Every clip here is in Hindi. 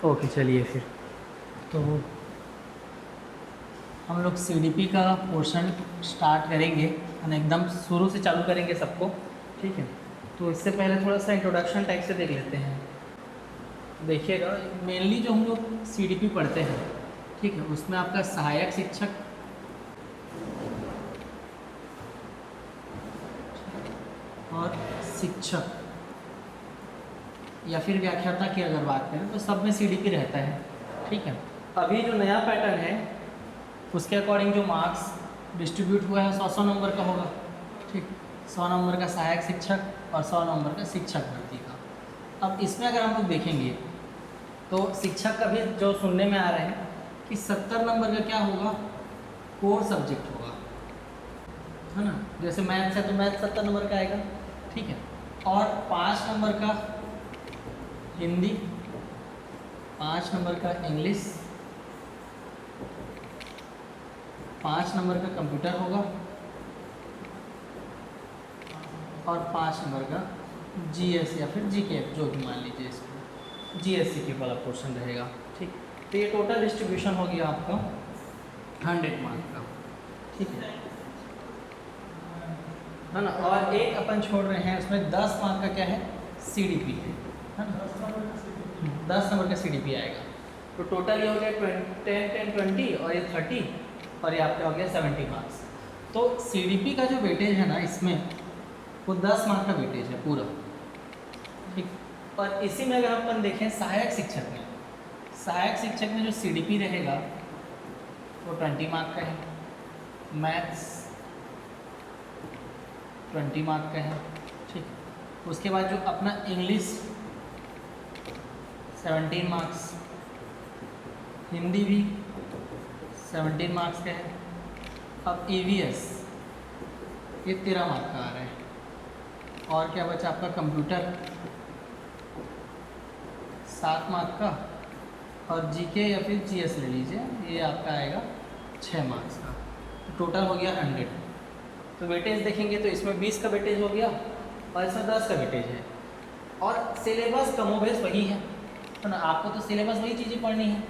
ओके चलिए फिर तो हम लोग सीडीपी का पोर्शन स्टार्ट करेंगे और एकदम शुरू से चालू करेंगे सबको, ठीक है। तो इससे पहले थोड़ा सा इंट्रोडक्शन टाइप से देख लेते हैं। देखिएगा, मेनली जो हम लोग सीडीपी पढ़ते हैं, ठीक है, उसमें आपका सहायक शिक्षक और शिक्षक या फिर व्याख्याता की अगर बात करें तो सब में सीडीपी रहता है, ठीक है। अभी जो नया पैटर्न है उसके अकॉर्डिंग जो मार्क्स डिस्ट्रीब्यूट हुआ है 100 नंबर का होगा, ठीक। 100 नंबर का सहायक शिक्षक और 100 नंबर का शिक्षक भर्ती का। अब इसमें अगर हम लोग देखेंगे तो शिक्षक का भी जो सुनने में आ रहे हैं कि 70 नंबर का क्या होगा, कोर सब्जेक्ट होगा, है ना। जैसे मैथ्स है तो मैथ 70 नंबर का आएगा, ठीक है। और 5 नंबर का हिंदी, 5 नंबर का इंग्लिश, 5 नंबर का कंप्यूटर होगा और 5 नंबर का जीएस या फिर जीके, जो भी मान लीजिए इसको जीएससी के वाला पोर्शन रहेगा, ठीक। तो ये टोटल डिस्ट्रीब्यूशन हो गया आपका 100 मार्क का, ठीक है ना। और एक अपन छोड़ रहे हैं, उसमें 10 मार्क का क्या है, सीडीपी है ना। 10 नंबर का सीडीपी आएगा। तो टोटल ये हो गया 10, 10, 20 और ये 30 और ये आपका हो गया 70 मार्क्स। तो सीडीपी का जो वेटेज है ना इसमें, वो 10 मार्क का वेटेज है पूरा, ठीक। और इसी में अगर अपन देखें सहायक शिक्षक में जो सीडीपी रहेगा वो 20 मार्क का है, मैथ्स 20 मार्क का है, ठीक। उसके बाद जो अपना इंग्लिश 17 मार्क्स, हिंदी भी 17 मार्क्स का है। अब ईवीएस ये 13 मार्क का आ रहा है। और क्या बचा आपका, कंप्यूटर 7 मार्क का, और जीके या फिर जीएस ले लीजिए, ये आपका आएगा 6 मार्क्स का। तो टोटल हो गया 100। तो वेटेज देखेंगे तो इसमें 20 का वेटेज हो गया और इसमें 10 का वेटेज है। और सिलेबस कमोबेश वही है, तो ना आपको तो सिलेबस वही चीज़ें पढ़नी है,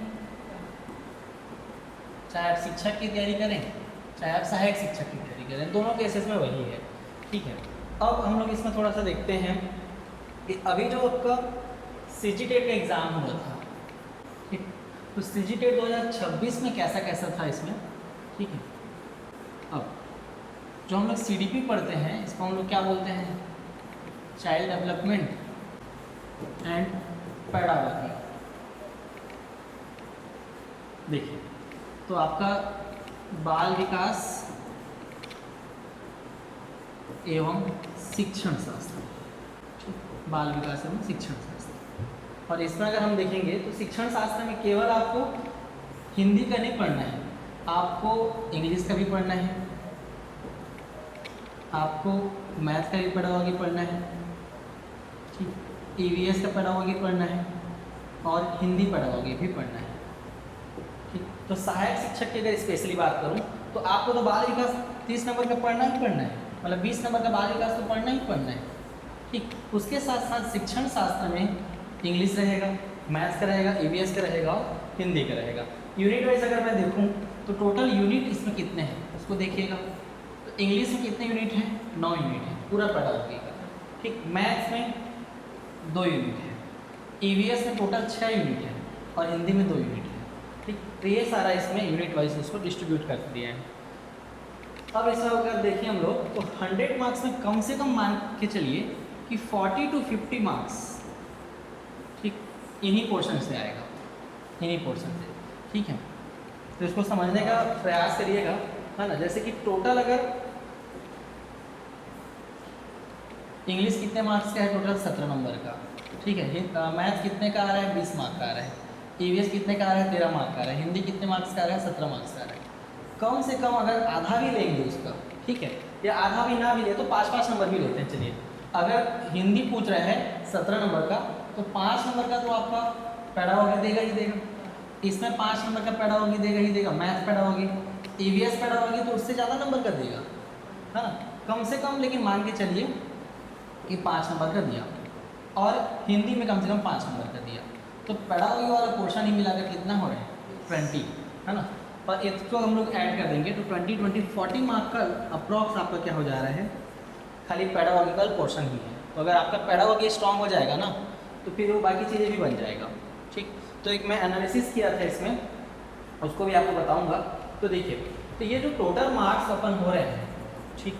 चाहे आप शिक्षक की तैयारी करें चाहे आप सहायक शिक्षक की तैयारी करें, दोनों केसेस में वही है, ठीक है। अब हम लोग इसमें थोड़ा सा देखते हैं कि अभी जो आपका सीजीटेट का एग्ज़ाम हुआ था, ठीक, तो सीजीटेट 2026 में कैसा कैसा था इसमें, ठीक है। अब जो हम लोग सीडीपी पढ़ते हैं इसको हम लोग क्या बोलते हैं, चाइल्ड डेवलपमेंट एंड पैडागॉजी। देखिए, तो आपका बाल विकास एवं शिक्षण शास्त्र, बाल विकास एवं शिक्षण शास्त्र। और इसमें अगर हम देखेंगे तो शिक्षण शास्त्र में केवल आपको हिंदी का नहीं पढ़ना है, आपको इंग्लिश का भी पढ़ना है, आपको मैथ का भी पेडागॉजी पढ़ना है, ठीक, ईवीएस का पेडागॉजी पढ़ना है और हिंदी पेडागॉजी भी पढ़ना है, ठीक। तो सहायक शिक्षक की अगर स्पेशली बात करूं तो आपको तो बाल विकास 30 नंबर का पढ़ना ही पढ़ना है, मतलब 20 नंबर का बाल विकास तो पढ़ना ही पढ़ना है, ठीक। उसके साथ साथ शिक्षण शास्त्र में इंग्लिश रहेगा, मैथ्स का रहेगा, ईवीएस का रहेगा और हिंदी का रहेगा। यूनिट वाइज अगर मैं देखूँ तो टोटल यूनिट इसमें कितने हैं उसको देखिएगा। तो इंग्लिश में कितने यूनिट हैं, 9 यूनिट है पूरा पेडागॉजी का, ठीक। मैथ्स में 2 यूनिट है, ईवीएस में टोटल 6 यूनिट है और हिंदी में 2 यूनिट है, ठीक। तो ये सारा इसमें यूनिट वाइज उसको डिस्ट्रीब्यूट कर दिया है। अब इसमें अगर देखिए हम लोग तो 100 मार्क्स में कम से कम मान के चलिए कि 40 to 50 मार्क्स, ठीक, इन्हीं पोर्शन से आएगा, इन्हीं पोर्शन से, ठीक है। तो इसको समझने का प्रयास करिएगा, है ना। जैसे कि टोटल अगर इंग्लिश कितने मार्क्स का है, टोटल 17 नंबर का, ठीक है। मैथ कितने का आ रहा है, 20 मार्क का आ रहा है। ईवीएस कितने का आ रहा है, 13 मार्क का आ रहा है। हिंदी कितने मार्क्स का आ रहा है, 17 मार्क्स का आ रहा है। कम से कम अगर आधा भी लेंगे उसका, ठीक है, या आधा भी ना भी ले तो 5-5 नंबर भी लेते हैं। चलिए, अगर हिंदी पूछ रहे हैं 17 नंबर का तो 5 नंबर का तो आपका पेडागॉजी देगा ही देगा, इसमें 5 नंबर का पेडागॉजी देगा ही देगा, मैथ पेडागॉजी, ईवीएस पेडागॉजी तो उससे ज़्यादा नंबर का देगा, है ना, कम से कम। लेकिन मान के चलिए कि 5 नंबर का दिया और हिंदी में कम से कम 5 नंबर का दिया, तो पेडागोगी वाला पोर्शन ही मिलाकर कितना हो रहा है 20, है ना। और इसको हम लोग ऐड कर देंगे तो 20 मार्क का अप्रॉक्स आपका क्या हो जा रहा है, खाली पेडागोगिकल पोर्शन ही है। तो अगर आपका पेडागोगी स्ट्रांग हो जाएगा ना तो फिर वो बाकी चीज़ें भी बन जाएगा। ठीक, तो एक मैं एनालिसिस किया था इसमें, उसको भी आपको बताऊंगा। तो देखिए, तो ये जो टोटल मार्क्स अपन हो रहे हैं, ठीक,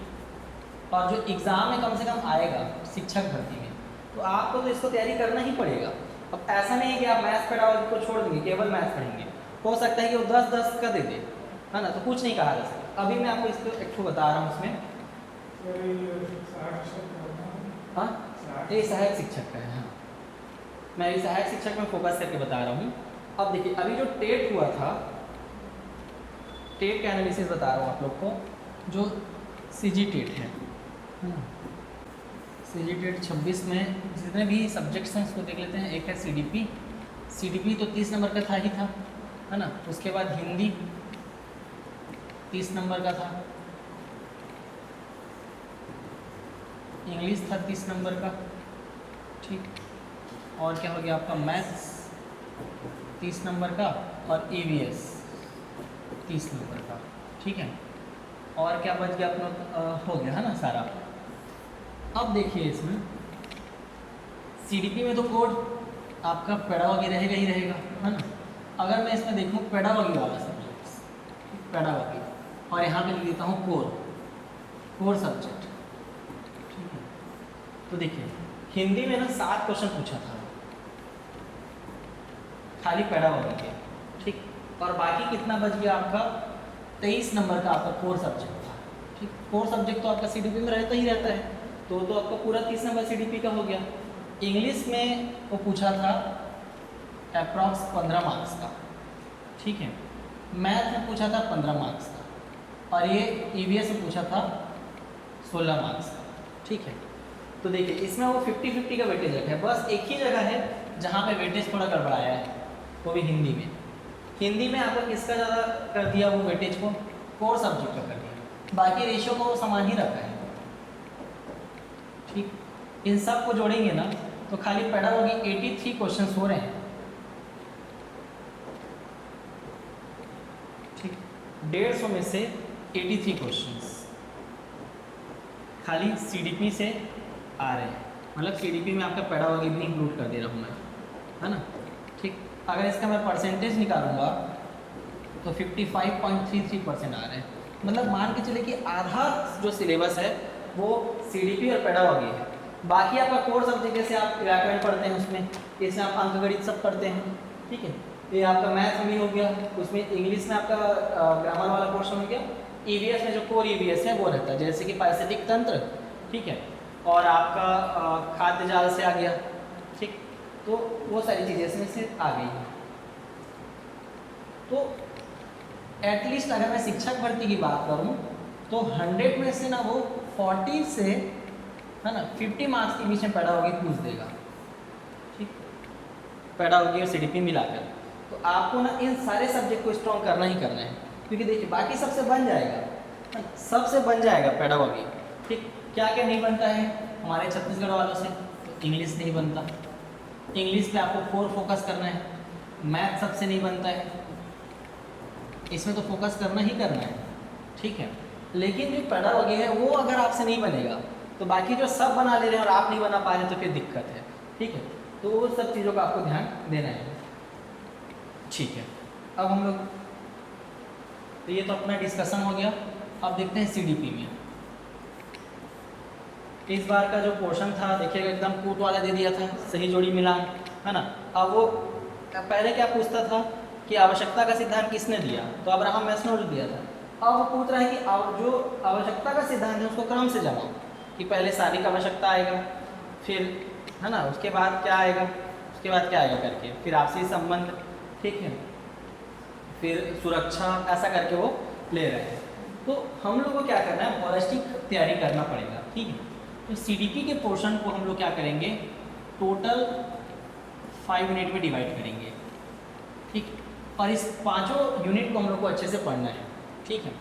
और जो एग्ज़ाम में कम से कम आएगा शिक्षक भर्ती में, तो आपको तो इसको तैयारी करना ही पड़ेगा। अब ऐसा नहीं है कि आप मैथ्स पेडागोगी को छोड़ देंगे, केवल मैथ्स पढ़ेंगे, हो सकता है कि वो 10-10 का दे दे, है ना, तो कुछ नहीं कहा जा सकता। अभी मैं आपको इसको एक ठो बता रहा हूँ इसमें। हाँ, ये सहायक शिक्षक का है। हाँ, मैं ये सहायक शिक्षक में फोकस करके बता रहा हूँ। अब देखिए, अभी जो टेट हुआ था, टेट का एनालिसिस बता रहा हूँ आप लोग को। जो सीजी टेट है, सीजी टेट 26 में जितने भी सब्जेक्ट्स हैं उसको देख लेते हैं। एक है सीडीपी, सीडीपी तो 30 नंबर का था ही था, है ना। उसके बाद हिंदी 30 नंबर का था, इंग्लिश था 30 नंबर का, ठीक, और क्या हो गया आपका मैथ्स 30 नंबर का, और ईवीएस 30 नंबर का, ठीक है। और क्या बच गया अपना, हो गया है ना सारा। अब देखिए इसमें सीडीपी में तो कोड आपका पेडागोगी रहेगा ही रहेगा, है ना। अगर मैं इसमें देखूँ पेडागोगी वाला सब्जेक्ट्स, पेडागोगी, और यहाँ पे लिख देता हूँ कोर सब्जेक्ट, ठीक है। तो देखिए, हिंदी में ना 7 क्वेश्चन पूछा था खाली पेडागोगी के, ठीक, और बाकी कितना बच गया आपका 23 नंबर का आपका कोर सब्जेक्ट था, ठीक। कोर सब्जेक्ट तो आपका सीडीपी में रहता ही रहता है, तो आपका पूरा 30 नंबर सीडीपी का हो गया। इंग्लिश में वो पूछा था अप्रॉक्स 15 मार्क्स का, ठीक है। मैथ में पूछा था 15 मार्क्स का, और ये ईवीएस में पूछा था 16 मार्क्स का, ठीक है। तो देखिए, इसमें वो 50-50 का वेटेज रखा है। बस एक ही जगह है जहाँ पे वेटेज थोड़ा गड़बड़ाया है, वो भी हिंदी में। हिंदी में आपको किसका ज़्यादा कर दिया वो वेटेज को, कोर सब्जेक्ट का कर दिया, बाकी रेशियो को वो समान ही रखा है, ठीक। इन सब को जोड़ेंगे ना तो खाली पेडागोगी 83 क्वेश्चंस हो रहे हैं, ठीक। 150 में से 83 क्वेश्चंस खाली सीडीपी से आ रहे हैं, मतलब सीडीपी में आपका पेडागोगी भी इंक्लूड कर दे रहा हूँ मैं, है ना, ठीक। अगर इसका मैं परसेंटेज निकालूंगा तो 55.33% आ रहे हैं। मतलब मान के चले कि आधा जो सिलेबस है वो सीडीपी और पेडागोगी है, बाकी आपका कोर सब्जेक्ट जैसे आप व्याकरण पढ़ते हैं उसमें, जैसे आप अंकगणित सब पढ़ते हैं, ठीक है। ये आपका मैथ में हो गया, उसमें इंग्लिश में आपका ग्रामर वाला पोर्शन हो गया, ईवीएस में जो कोर ईवीएस है वो रहता है, जैसे कि पारिस्थितिक तंत्र, ठीक है, और आपका खाद्य जाल से आ गया, ठीक। तो वो सारी चीज़ें इसमें से आ गई हैं। तो एटलीस्ट अगर मैं शिक्षक भर्ती की बात करूं तो 100 में से ना वो 40 से, है ना, 50 मार्क्स के बीच में पेडागोगी पूछ देगा, ठीक, पेडागोगी और सीडीपी मिलाकर। तो आपको ना इन सारे सब्जेक्ट को स्ट्रॉन्ग करना ही करना है, क्योंकि देखिए बाकी सबसे बन जाएगा, सबसे बन जाएगा पेडागोगी, ठीक। क्या क्या नहीं बनता है हमारे छत्तीसगढ़ वालों से, तो इंग्लिश नहीं बनता, इंग्लिश पे आपको कोर फोकस करना है। मैथ सबसे नहीं बनता है, इसमें तो फोकस करना ही करना है, ठीक है। लेकिन जो पेडागोगी है वो अगर आपसे नहीं बनेगा तो बाकी जो सब बना ले रहे हैं और आप नहीं बना पा रहे तो फिर दिक्कत है, ठीक है। तो वो सब चीज़ों का आपको ध्यान देना है, ठीक है। अब हम लोग, तो ये तो अपना डिस्कशन हो गया। अब देखते हैं सीडीपी में इस बार का जो पोर्शन था, देखिएगा एकदम कूट वाला दे दिया था, सही जोड़ी मिलान, है ना। अब वो पहले क्या पूछता था कि आवश्यकता का सिद्धांत किसने दिया, तो अब्राहम मैस्लो ने दिया था। अब वो पूछ रहा है कि जो आवश्यकता का सिद्धांत है उसको क्रम से जमाओ, कि पहले शारीरिक आवश्यकता आएगा, फिर, है ना, उसके बाद क्या आएगा, उसके बाद क्या आएगा करके, फिर आपसी संबंध, ठीक है, फिर सुरक्षा, ऐसा करके वो ले रहे हैं। तो हम लोग को क्या करना है, होलिस्टिक तैयारी करना पड़ेगा, ठीक है। तो सीडीपी के पोर्शन को हम लोग क्या करेंगे, टोटल 5 यूनिट में डिवाइड करेंगे, ठीक। और इस 5 यूनिट को हम लोग को अच्छे से पढ़ना है, ठीक है।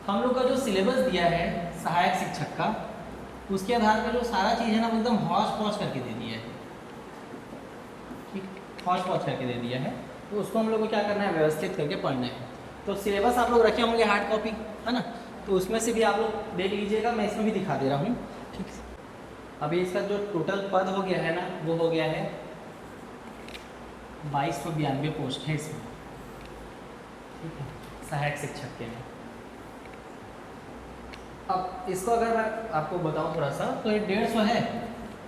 हम लोग का जो सिलेबस दिया है सहायक शिक्षक का, उसके आधार पर जो सारा चीज़ है ना वो एकदम हौच पौच करके दे दिया है, हौच पौच करके दे दिया है, तो उसको हम लोग को क्या करना है, व्यवस्थित करके पढ़ना है। तो सिलेबस आप लोग रखे होंगे हार्ड कॉपी, है ना, तो उसमें से भी आप लोग देख लीजिएगा, मैं इसमें भी दिखा दे रहा हूँ। ठीक है, अभी इसका जो टोटल पद हो गया है ना, वो हो गया है 2292 पोस्ट है इसमें। ठीक है, सहायक शिक्षक के में। अब इसको अगर मैं आपको बताऊं थोड़ा सा, तो ये 150 है।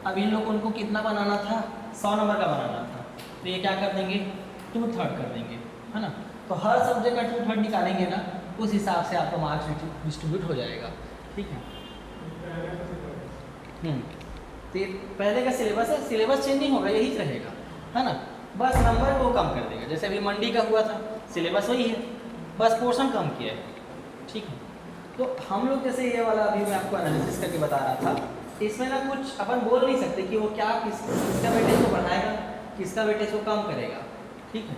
अब इन लोग उनको कितना बनाना था, 100 नंबर का बनाना था, तो ये क्या कर देंगे, 2/3 कर देंगे, है ना। तो हर सब्जेक्ट का 2/3 निकालेंगे ना, उस हिसाब से आपका मार्क्स डिस्ट्रीब्यूट हो जाएगा। ठीक है, तो ये पहले का सिलेबस है, सिलेबस चेंज नहीं होगा, यही रहेगा, है ना, बस नंबर को कम कर देगा। जैसे अभी मंडी का हुआ था, सिलेबस वही है, बस पोर्शन कम किया है। ठीक है, तो हम लोग जैसे ये वाला अभी मैं आपको एनालिसिस करके बता रहा था, इसमें ना कुछ अपन बोल नहीं सकते कि वो क्या किसका वेटेज को बढ़ाएगा, किसका वेटेज को कम करेगा। ठीक है,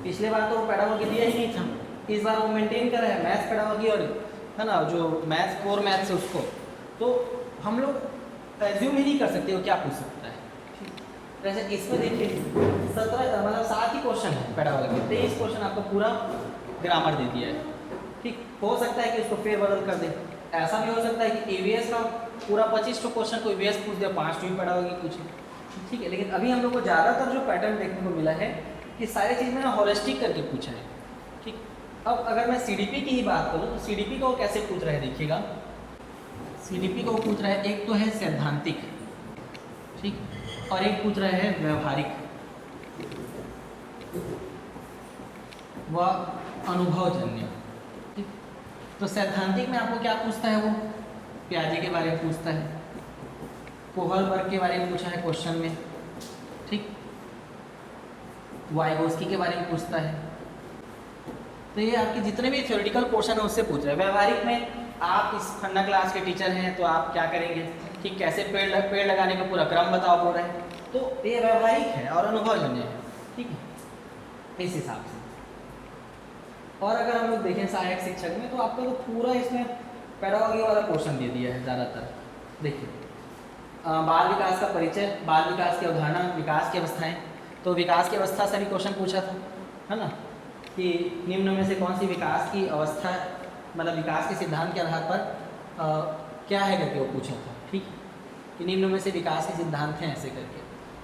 पिछले बार तो वो पेडागोगी दिया ही नहीं था, इस बार वो मेंटेन कर रहा है मैथ्स पेडागोगी और, है ना, जो मैथ्स कोर मैथ्स है उसको, तो हम लोग एज्यूम ही नहीं कर सकते वो क्या पूछ सकता है। जैसे इसमें देखिए 17 मतलब 7 ही क्वेश्चन है पेडागोगी, 23 क्वेश्चन आपको पूरा ग्रामर दे दिया है। ठीक, हो सकता है कि उसको फेरबदल कर दे, ऐसा भी हो सकता है कि ईवीएस का पूरा 25 कोश्चन को ईवीएस पूछ दिया, 5 ही पेडागोगी पूछे। ठीक है, लेकिन अभी हम लोग को ज़्यादातर जो पैटर्न देखने को मिला है कि सारी चीज़ में ना होलिस्टिक करके पूछा है। ठीक, अब अगर मैं सीडीपी की ही बात करूँ तो सीडीपी को कैसे पूछ रहा है, देखिएगा सीडीपी को पूछ रहा है, एक तो है सैद्धांतिक, ठीक, और एक पूछ रहा है व्यवहारिक व अनुभवजन्य। ठीक, तो सैद्धांतिक में आपको क्या पूछता है, वो प्याजे के बारे में पूछता है, कोहलबर्ग के बारे में पूछा है क्वेश्चन में। ठीक, वाइगोस्की के बारे में पूछता है। तो ये आपके जितने भी थ्योरेटिकल पोर्शन है उससे पूछ रहे हैं। व्यवहारिक में आप इस खन्ना क्लास के टीचर हैं तो आप क्या करेंगे, ठीक, कैसे पेड़ लगाने का पूरा क्रम बताओ बोल रहे हैं, तो ये व्यवहारिक है और अनुभवजन्य है। ठीक है, इस हिसाब से। और अगर हम लोग देखें सहायक शिक्षक में, तो आपको तो पूरा इसमें पेडागोगी वाला पोर्शन दे दिया है ज़्यादातर। देखिए, बाल विकास का परिचय, बाल विकास की अवधारणा, विकास की अवस्थाएं, तो विकास की अवस्था से भी क्वेश्चन पूछा था, है ना, कि निम्न में से कौन सी विकास की अवस्था, मतलब विकास के सिद्धांत के आधार पर क्या है करके वो पूछा था। ठीक, कि निम्न में से विकास के सिद्धांत हैं ऐसे करके।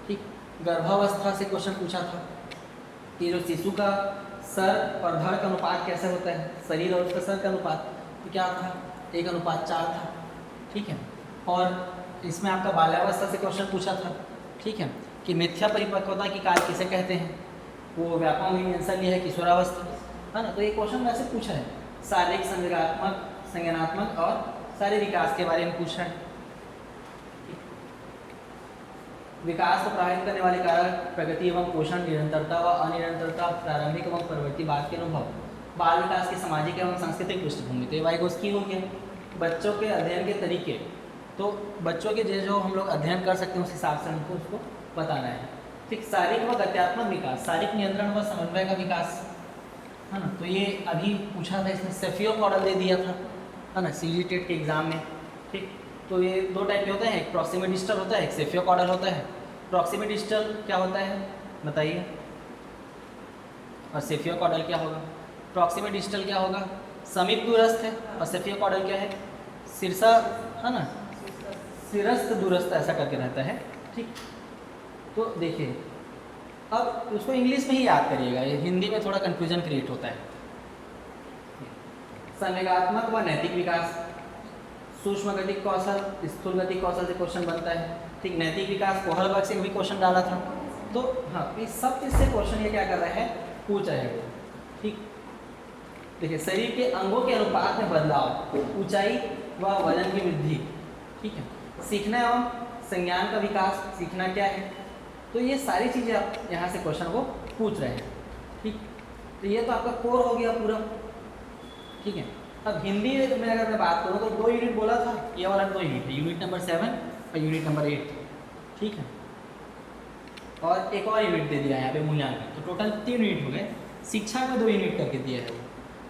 ठीक, गर्भावस्था से क्वेश्चन पूछा था कि जो शिशु का सर और धड़ का अनुपात कैसे होता है, शरीर और उसका सर का अनुपात, तो क्या था, 1:4 था। ठीक है, और इसमें आपका बाल्यावस्था से क्वेश्चन पूछा था। ठीक है, कि मिथ्या परिपक्वता की काल किसे कहते हैं, वो व्यापक में आंसर लिया है किशोरावस्था, है ना। तो ये क्वेश्चन वैसे पूछा है, शारीरिक, संज्ञानात्मक और सारे विकास के बारे में पूछा है। विकास को प्रभावित करने वाले कारक, प्रगति एवं पोषण, निरंतरता व अनिरंतरता, प्रारंभिक एवं परवर्ती बाद के अनुभव, बाल विकास की सामाजिक एवं सांस्कृतिक पृष्ठभूमि, तो वाइगोस्की हो गया। बच्चों के अध्ययन के तरीके, तो बच्चों के जो हम लोग अध्ययन कर सकते हैं उस हिसाब से हमको उसको बताना है। ठीक, शारीरिक व गत्यात्मक विकास, शारीरिक नियंत्रण व समन्वय का विकास, है ना, तो ये अभी पूछा था, इसमें सेफियो मॉडल दे दिया था, है ना, सीजी टेट के एग्जाम में। ठीक, तो ये 2 टाइप के होते हैं, एक प्रॉक्सिमेट डिस्टल होता है, एक सेफियो कॉडल होता है। प्रॉक्सिमेट डिस्टल क्या होता है बताइए, और सेफियो कॉडल क्या होगा। प्रॉक्सिमेट डिस्टल क्या होगा, समीप दूरस्थ है, और सेफियो कॉडल क्या है, शीर्षा, है ना, सिरस्थ दूरस्थ ऐसा करके रहता है। ठीक, तो देखिए अब उसको इंग्लिश में ही याद करिएगा, ये हिंदी में थोड़ा कन्फ्यूजन क्रिएट होता है। संवेगात्मक व नैतिक विकास, सूक्ष्म गतिक कौशल, स्थूल गतिक कौशल से क्वेश्चन बनता है। ठीक, नैतिक विकास कोहलबर्ग से भी क्वेश्चन डाला था। तो हाँ, इस सब चीज़ से क्वेश्चन ये क्या कर रहा है, पूछ रहे हैं। ठीक, देखिए, शरीर के अंगों के अनुपात में बदलाव, ऊंचाई व वजन की वृद्धि। ठीक है, सीखना एवं संज्ञान का विकास, सीखना क्या है, तो ये सारी चीज़ें आप यहाँ से क्वेश्चन को पूछ रहे हैं। ठीक, तो ये तो आपका कोर हो गया पूरा। ठीक है, अब हिंदी में अगर मैं बात करूँ तो 2 यूनिट बोला था, ये वाला 2 यूनिट है, यूनिट नंबर 7 और यूनिट नंबर 8। ठीक है, और एक और यूनिट दे दिया है यहाँ पे मूल्यांकन, तो टोटल 3 यूनिट हो गए। शिक्षा में 2 यूनिट करके दिया है वो।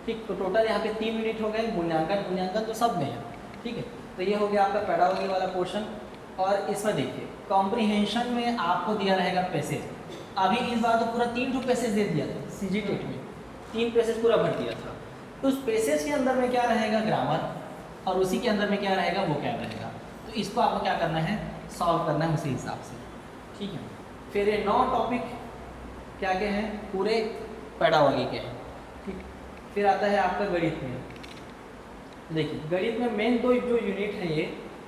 ठीक, तो टोटल यहाँ पे 3 यूनिट हो गए। मूल्यांकन तो सब में है। ठीक है, तो ये हो गया आपका पेडागोगी वाला पोर्शन। और इसमें देखिए, कॉम्प्रिहेंशन में आपको दिया रहेगा पैसेज, अभी इस बार तो पूरा 3 पेसेज दे दिया था सीजी टेट में, 3 पेसेज पूरा भर दिया था। तो उस पेसेज के अंदर में क्या रहेगा, ग्रामर, और उसी के अंदर में क्या रहेगा, वो क्या रहेगा। तो इसको आपको क्या करना है, सॉल्व करना है उसी हिसाब से, ठीक है। फिर ये 9 टॉपिक क्या के हैं, पूरे पेडागॉजी के हैं, ठीक। फिर आता है आपका गणित में। देखिए गणित में मेन 2 जो यूनिट है, ये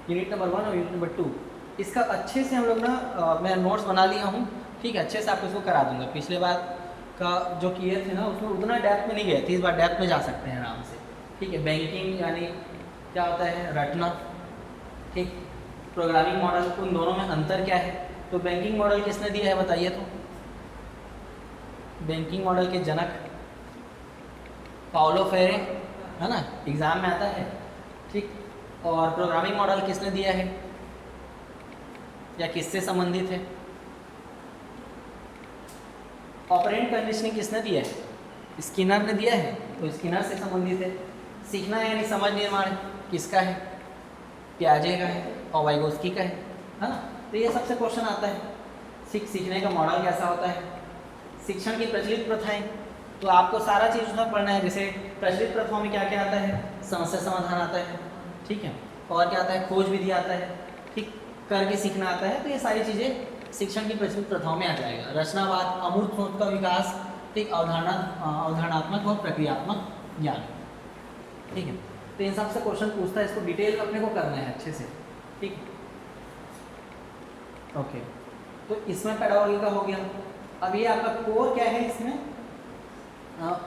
यूनिट नंबर 1 और यूनिट नंबर 2, इसका अच्छे से हम लोग ना मैं नोट्स बना लिया हूँ, ठीक है। अच्छे से आपको इसको करा दूंगा। पिछले बार का जो किए थे ना उसमें उतना डेप्थ में नहीं गए थे, इस बार डेप्थ में जा सकते हैं आराम से, ठीक है। बैंकिंग यानी क्या होता है, रटना, ठीक। प्रोग्रामिंग मॉडल, उन दोनों में अंतर क्या है। तो बैंकिंग मॉडल किसने दिया है बताइए तो, बैंकिंग मॉडल के जनक पाउलो फेरे, है ना, एग्जाम में आता है, ठीक। और प्रोग्रामिंग मॉडल किसने दिया है या किससे संबंधित है। ऑपरेंट कंडीशनिंग किसने दिया है, स्किनर ने दिया है, तो स्किनर से संबंधित है। सीखना यानी समझ निर्माण किसका है, प्याजे का है और वाइगोस्की का है ना। तो ये सबसे क्वेश्चन आता है। सीखने का मॉडल कैसा होता है, शिक्षण की प्रचलित प्रथाएं, तो आपको सारा चीज़ उसमें पढ़ना है। जैसे प्रचलित प्रथाओं में क्या क्या आता है, समस्या समाधान आता है, ठीक है, और क्या आता है, खोज विधि आता है, ठीक, करके सीखना आता है। तो ये सारी चीज़ें शिक्षण की प्रचलित प्रथाओं में आ जाएगा। रचनावाद, अमूर्त सोच का विकास, ठीक, अवधारणात्मक और प्रक्रियात्मक ज्ञान, ठीक है। तो इन सब से क्वेश्चन पूछता है, इसको डिटेल अपने को करना है अच्छे से, ठीक। ओके, तो इसमें पेडागॉजी का हो गया। अब ये आपका कोर क्या है, इसमें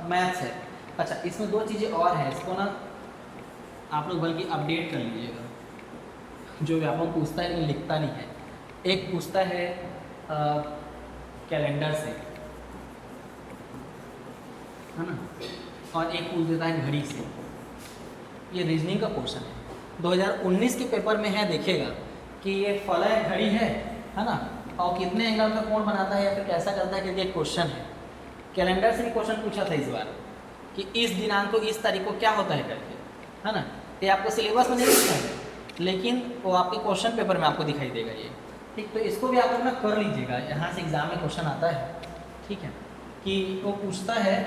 मैथ्स है। अच्छा, इसमें 2 चीज़ें और हैं, इसको ना आप लोग बल्कि अपडेट कर लीजिएगा। जो व्यापक पूछता है लेकिन लिखता नहीं है। एक पूछता है कैलेंडर से, है ना, और एक पूछ देता है घड़ी से। ये रीजनिंग का क्वेश्चन है, 2019 के पेपर में है, देखिएगा कि ये फलक घड़ी है ना, और कितने एंगल का कोण बनाता है या फिर कैसा करता है, क्योंकि एक क्वेश्चन है। कैलेंडर से भी क्वेश्चन पूछा था इस बार कि इस दिनांक को इस तारीख को क्या होता है करके, है ना। ये आपको सिलेबस में नहीं लिखा है, लेकिन वो आपके क्वेश्चन पेपर में आपको दिखाई देगा ये, ठीक। तो इसको भी आप अपना कर लीजिएगा, यहाँ से एग्जाम में क्वेश्चन आता है, ठीक है, कि वो पूछता है,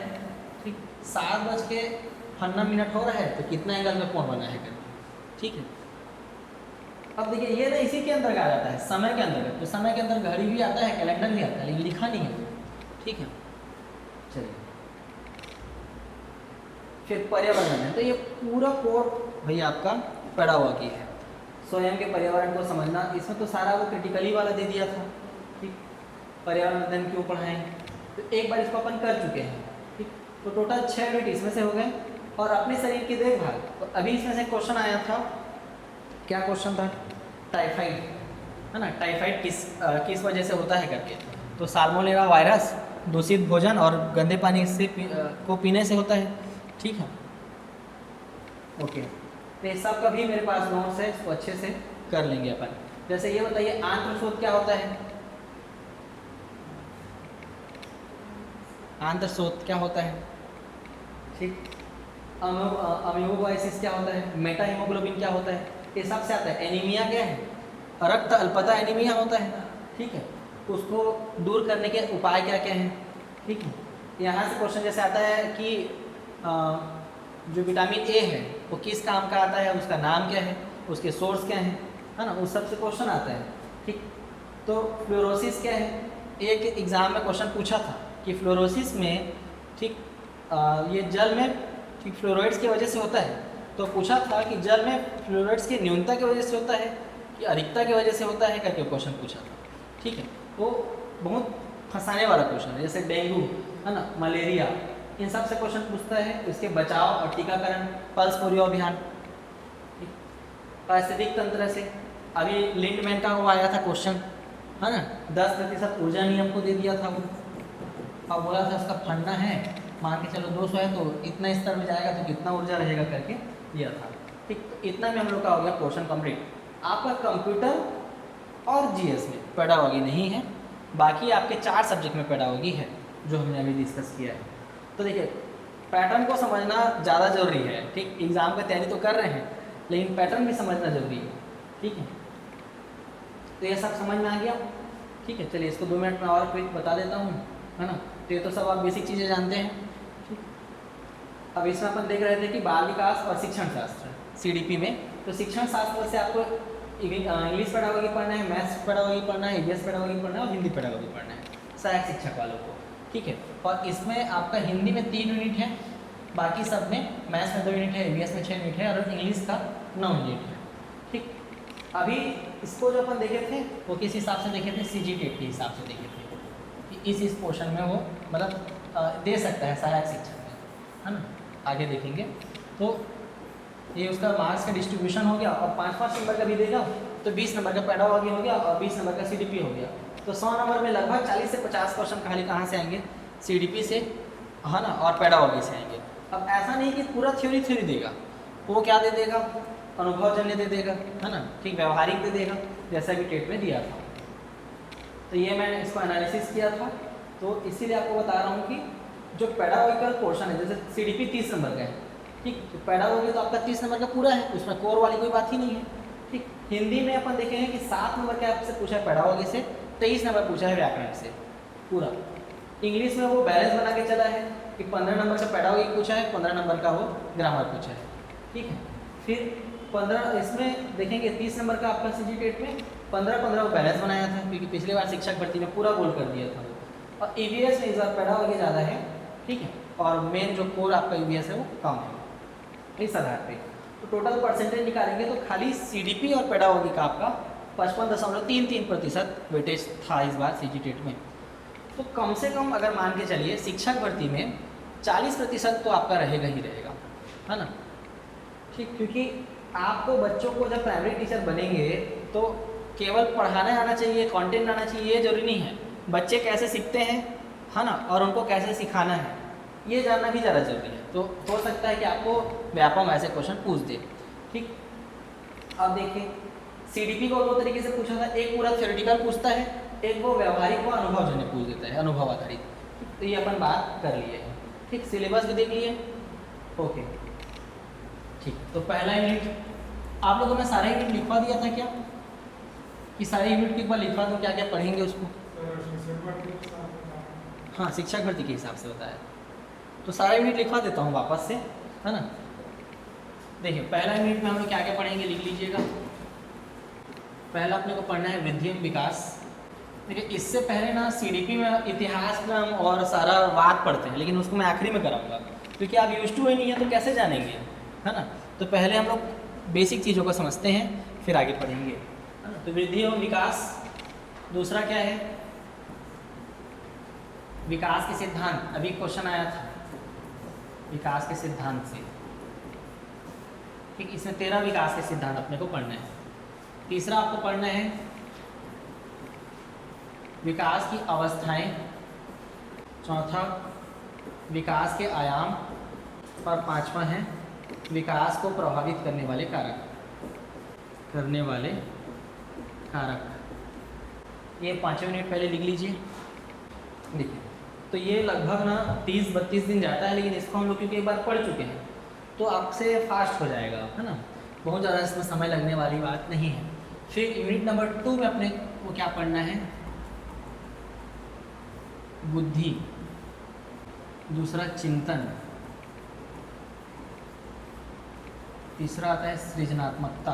ठीक, 7:58 हो रहा है तो कितना एंगल का कोण बना है करके, ठीक है। अब देखिए ये ना इसी के अंदर आ जाता है, समय के अंदर। तो समय के अंदर घड़ी भी आता है, कैलेंडर भी आता है, लेकिन लिखा नहीं है, ठीक है। चलिए, फिर पर्यावरण है। तो ये पूरा कोर भैया आपका पेडागॉजी है। स्वयं के पर्यावरण को समझना, इसमें तो सारा वो क्रिटिकली वाला दे दिया था, ठीक। पर्यावरण अध्ययन क्यों पढ़ाएं, तो एक बार इसको अपन कर चुके हैं, ठीक। तो टोटल 6 यूनिट इसमें से हो गए। और अपने शरीर की देखभाल, तो अभी इसमें से क्वेश्चन आया था, क्या क्वेश्चन था, टाइफाइड, है ना। टाइफाइड किस वजह से होता है करके, तो साल्मोनेला वायरस, दूषित भोजन और गंदे पानी से को पीने से होता है, ठीक है। ओके, तो ये सब का भी मेरे पास नोट्स है, इसको अच्छे से कर लेंगे अपन। जैसे ये बताइए आंत्रशोथ क्या होता है, आंत्रशोथ क्या होता है, ठीक। अमीबोआइसिस क्या होता है, मेटा हीमोग्लोबिन क्या होता है, ये सब से आता है। एनीमिया क्या है, रक्त अल्पता एनीमिया होता है, ठीक है। उसको दूर करने के उपाय क्या क्या हैं, ठीक है। यहाँ से क्वेश्चन जैसे आता है कि जो विटामिन ए है वो किस काम का आता है, उसका नाम क्या है, उसके सोर्स क्या है ना, उस सब से क्वेश्चन आता है, ठीक। तो फ्लोरोसिस क्या है, एक एग्ज़ाम में क्वेश्चन पूछा था कि फ्लोरोसिस में, ठीक, ये जल में, ठीक, फ्लोराइड्स की वजह से होता है। तो पूछा था कि जल में फ्लोराइड्स की न्यूनता की वजह से होता है कि अधिकता की वजह से होता है करके क्वेश्चन पूछा था, ठीक है। वो बहुत फंसाने वाला क्वेश्चन है। जैसे डेंगू, है ना, मलेरिया, इन सब से क्वेश्चन पूछता है। इसके बचाव और टीकाकरण, पल्स पोलियो अभियान, पारिस्थितिक तंत्र से अभी लिंडमैन का वो आया था क्वेश्चन, है ना, 10% ऊर्जा नियम को दे दिया था वो, और बोला था उसका फंडा है, मान के चलो 200 है तो इतना स्तर में जाएगा तो कितना ऊर्जा रहेगा करके दिया था, ठीक। तो इतना में हम लोग का हो गया क्वेश्चन कंप्लीट। आपका कंप्यूटर और जीएस में पेडागॉजी नहीं है, बाकी आपके 4 सब्जेक्ट में पेडागॉजी है जो हमने अभी डिस्कस किया है। तो देखिए पैटर्न को समझना ज़्यादा ज़रूरी है, ठीक। एग्ज़ाम की तैयारी तो कर रहे हैं लेकिन पैटर्न भी समझना ज़रूरी है, ठीक है। तो ये सब समझ में आ गया। ठीक है, चलिए इसको 2 मिनट में और क्विक बता देता हूँ, है ना। तो ये तो सब आप बेसिक चीज़ें जानते हैं, ठीक। अब इसमें अपन देख रहे थे कि बाल विकास और शिक्षण शास्त्र CDP में। तो शिक्षण शास्त्र से आपको इंग्लिश पेडागोजी पढ़ना है, मैथ्स पेडागोजी पढ़ना है, EVS पेडागोजी पढ़ना है और हिंदी पेडागोजी पढ़ना है, सहायक शिक्षक वालों को, ठीक है। और इसमें आपका हिंदी में 3 यूनिट है, बाकी सब में मैथ्स में 2 यूनिट है, EVS में 6 यूनिट है और इंग्लिश का 9 यूनिट है, ठीक। अभी इसको जो अपन देखे थे वो किस हिसाब से देखे थे, CGTET के हिसाब से देखे थे कि इस पोर्शन में वो मतलब दे सकता है सहायक शिक्षक में, है ना। आगे देखेंगे तो ये उसका मार्क्स का डिस्ट्रीब्यूशन हो गया और 5-5 नंबर का भी देगा, तो 20 नंबर का पेडागोजी हो गया और 20 नंबर का CDP हो गया। तो 100 नंबर में लगभग 40 से 50 क्वेश्चन खाली कहाँ से आएंगे, CDP से, है ना, और पेडागोजी से आएंगे। अब ऐसा नहीं कि पूरा थ्योरी देगा, वो क्या दे देगा, अनुभवजन्य दे देगा, है ना, ठीक, व्यवहारिक दे देगा, जैसा कि टेट में दिया था। तो ये मैंने इसको एनालिसिस किया था, तो इसीलिए आपको बता रहा हूँ कि जो पेडागोजिकल पोर्शन है, जैसे CDP 30 नंबर का है, ठीक, तो पेडागोजी तो आपका 30 नंबर का पूरा है, उसमें कोर वाली कोई बात ही नहीं है, ठीक। हिंदी में अपन देखेंगे कि 7 नंबर का आपसे पूछा है पेडागोजी से, 23 नंबर पूछा है व्याकरण से पूरा। इंग्लिश में वो बैलेंस बना के चला है कि 15 नंबर का पेडागोजी पूछा है, 15 नंबर का वो ग्रामर पूछा है, ठीक है। फिर 15 इसमें देखेंगे 30 नंबर का आपका CGTET में 15 वो बैलेंस बनाया था, क्योंकि पिछली बार शिक्षक भर्ती में पूरा गोल कर दिया था वो। और EVS में इस बार पेडागोजी ज़्यादा है, ठीक है, और मेन जो कोर आपका EVS है वो कम है, इस आधार पे। तो टोटल परसेंटेज निकालेंगे तो खाली CDP और पेडागोजी का आपका 55.33% वेटेज था इस बार CGTET में। तो कम से कम अगर मान के चलिए शिक्षक भर्ती में 40% तो आपका रहेगा ही रहेगा, है ना, ठीक। क्योंकि आपको बच्चों को जब प्राइमरी टीचर बनेंगे तो केवल पढ़ाना आना चाहिए, कंटेंट आना चाहिए, ये जरूरी नहीं है, बच्चे कैसे सीखते हैं, है ना, और उनको कैसे सिखाना है ये जानना भी ज़्यादा जरूरी है। तो हो सकता है कि आपको व्यापम ऐसे क्वेश्चन पूछ दे, ठीक। अब देखिए CDP को 2 तरीके से पूछा था, एक पूरा थ्योरेटिकल पूछता है, एक वो व्यवहारिक व अनुभवजन्य पूछ देता है, अनुभव आधारित। तो ये अपन बात कर लिए, ठीक, सिलेबस भी देख लिए, ओके, ठीक। तो पहला यूनिट आप लोगों ने सारे यूनिट लिखवा दिया था क्या, कि सारे यूनिट एक बार लिखवा दो, क्या क्या पढ़ेंगे उसको। हाँ, शिक्षक भर्ती के हिसाब से बताया, तो सारा यूनिट लिखवा देता हूँ वापस से, है ना। देखिए पहला यूनिट में हम लोग क्या क्या पढ़ेंगे, लिख लीजिएगा। पहला अपने को पढ़ना है वृद्धि एवं विकास। देखिए इससे पहले ना CDP में इतिहास क्रम और सारा वाद पढ़ते हैं, लेकिन उसको मैं आखिरी में कराऊंगा, क्योंकि आप यूज टू ही नहीं है तो कैसे जानेंगे, है ना। तो पहले हम लोग बेसिक चीज़ों को समझते हैं, फिर आगे पढ़ेंगे, है ना। तो वृद्धि एवं विकास, दूसरा क्या है, विकास के सिद्धांत। अभी क्वेश्चन आया था विकास के सिद्धांत से, ठीक। इसमें 13 विकास के सिद्धांत अपने को पढ़ना है। तीसरा आपको पढ़ना है विकास की अवस्थाएं। चौथा विकास के आयाम, और 5वां है विकास को प्रभावित करने वाले कारक। ये 5 मिनट पहले लिख लीजिए। देखिए तो ये लगभग ना 30-32 दिन जाता है, लेकिन इसको हम लोग क्योंकि एक बार पढ़ चुके हैं तो आपसे फास्ट हो जाएगा, है ना, बहुत ज़्यादा इसमें समय लगने वाली बात नहीं है। फिर यूनिट नंबर 2 में अपने को क्या पढ़ना है, बुद्धि, दूसरा चिंतन, तीसरा आता है सृजनात्मकता,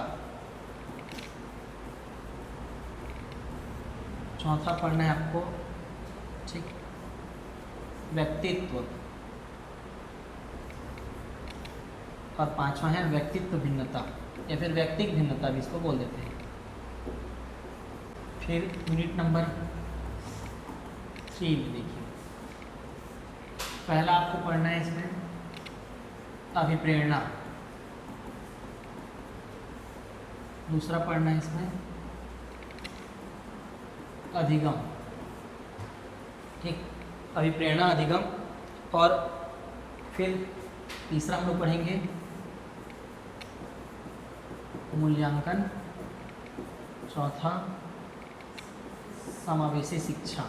चौथा पढ़ना है आपको, ठीक, व्यक्तित्व, और 5वां है व्यक्तित्व भिन्नता या फिर व्यक्तिक भिन्नता भी इसको बोल देते हैं। फिर यूनिट नंबर 3 में देखिए पहला आपको पढ़ना है इसमें अभिप्रेरणा, दूसरा पढ़ना है इसमें अधिगम, ठीक, अभिप्रेरणा, अधिगम, और फिर तीसरा हम लोग पढ़ेंगे मूल्यांकन, चौथा समावेशी शिक्षा,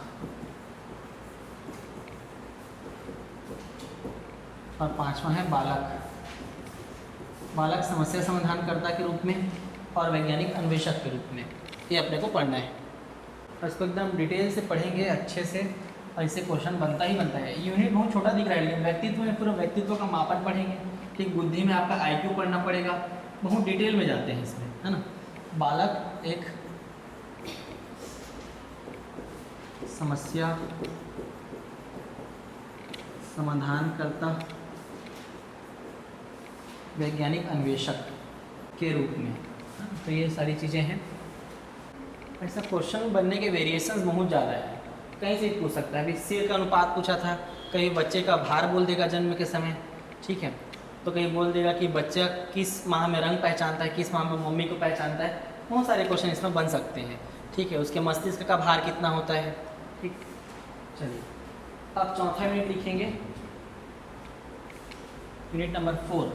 और 5वां है बालक समस्या समाधानकर्ता के रूप में और वैज्ञानिक अन्वेषक के रूप में। ये अपने को पढ़ना है। और इसको एकदम डिटेल से पढ़ेंगे अच्छे से, और इससे क्वेश्चन बनता ही बनता है। यूनिट बहुत छोटा दिख रहा है, लेकिन व्यक्तित्व में पूरा व्यक्तित्व का मापन पढ़ेंगे। ठीक, बुद्धि में आपका IQ पढ़ना पड़ेगा, बहुत डिटेल में जाते हैं इसमें, है ना। बालक एक समस्या समाधान करता वैज्ञानिक अन्वेषक के रूप में, तो ये सारी चीज़ें हैं। ऐसा क्वेश्चन बनने के वेरिएशंस बहुत ज़्यादा है, कहीं से पूछ सकता है। अभी सिर का अनुपात पूछा था, कहीं बच्चे का भार बोल देगा जन्म के समय, ठीक है, तो कहीं बोल देगा कि बच्चा किस माह में रंग पहचानता है, किस माह में मम्मी को पहचानता है। बहुत सारे क्वेश्चन इसमें बन सकते हैं, ठीक है। उसके मस्तिष्क का भार कितना होता है, ठीक। चलिए अब चौथा यूनिट लिखेंगे, यूनिट नंबर 4।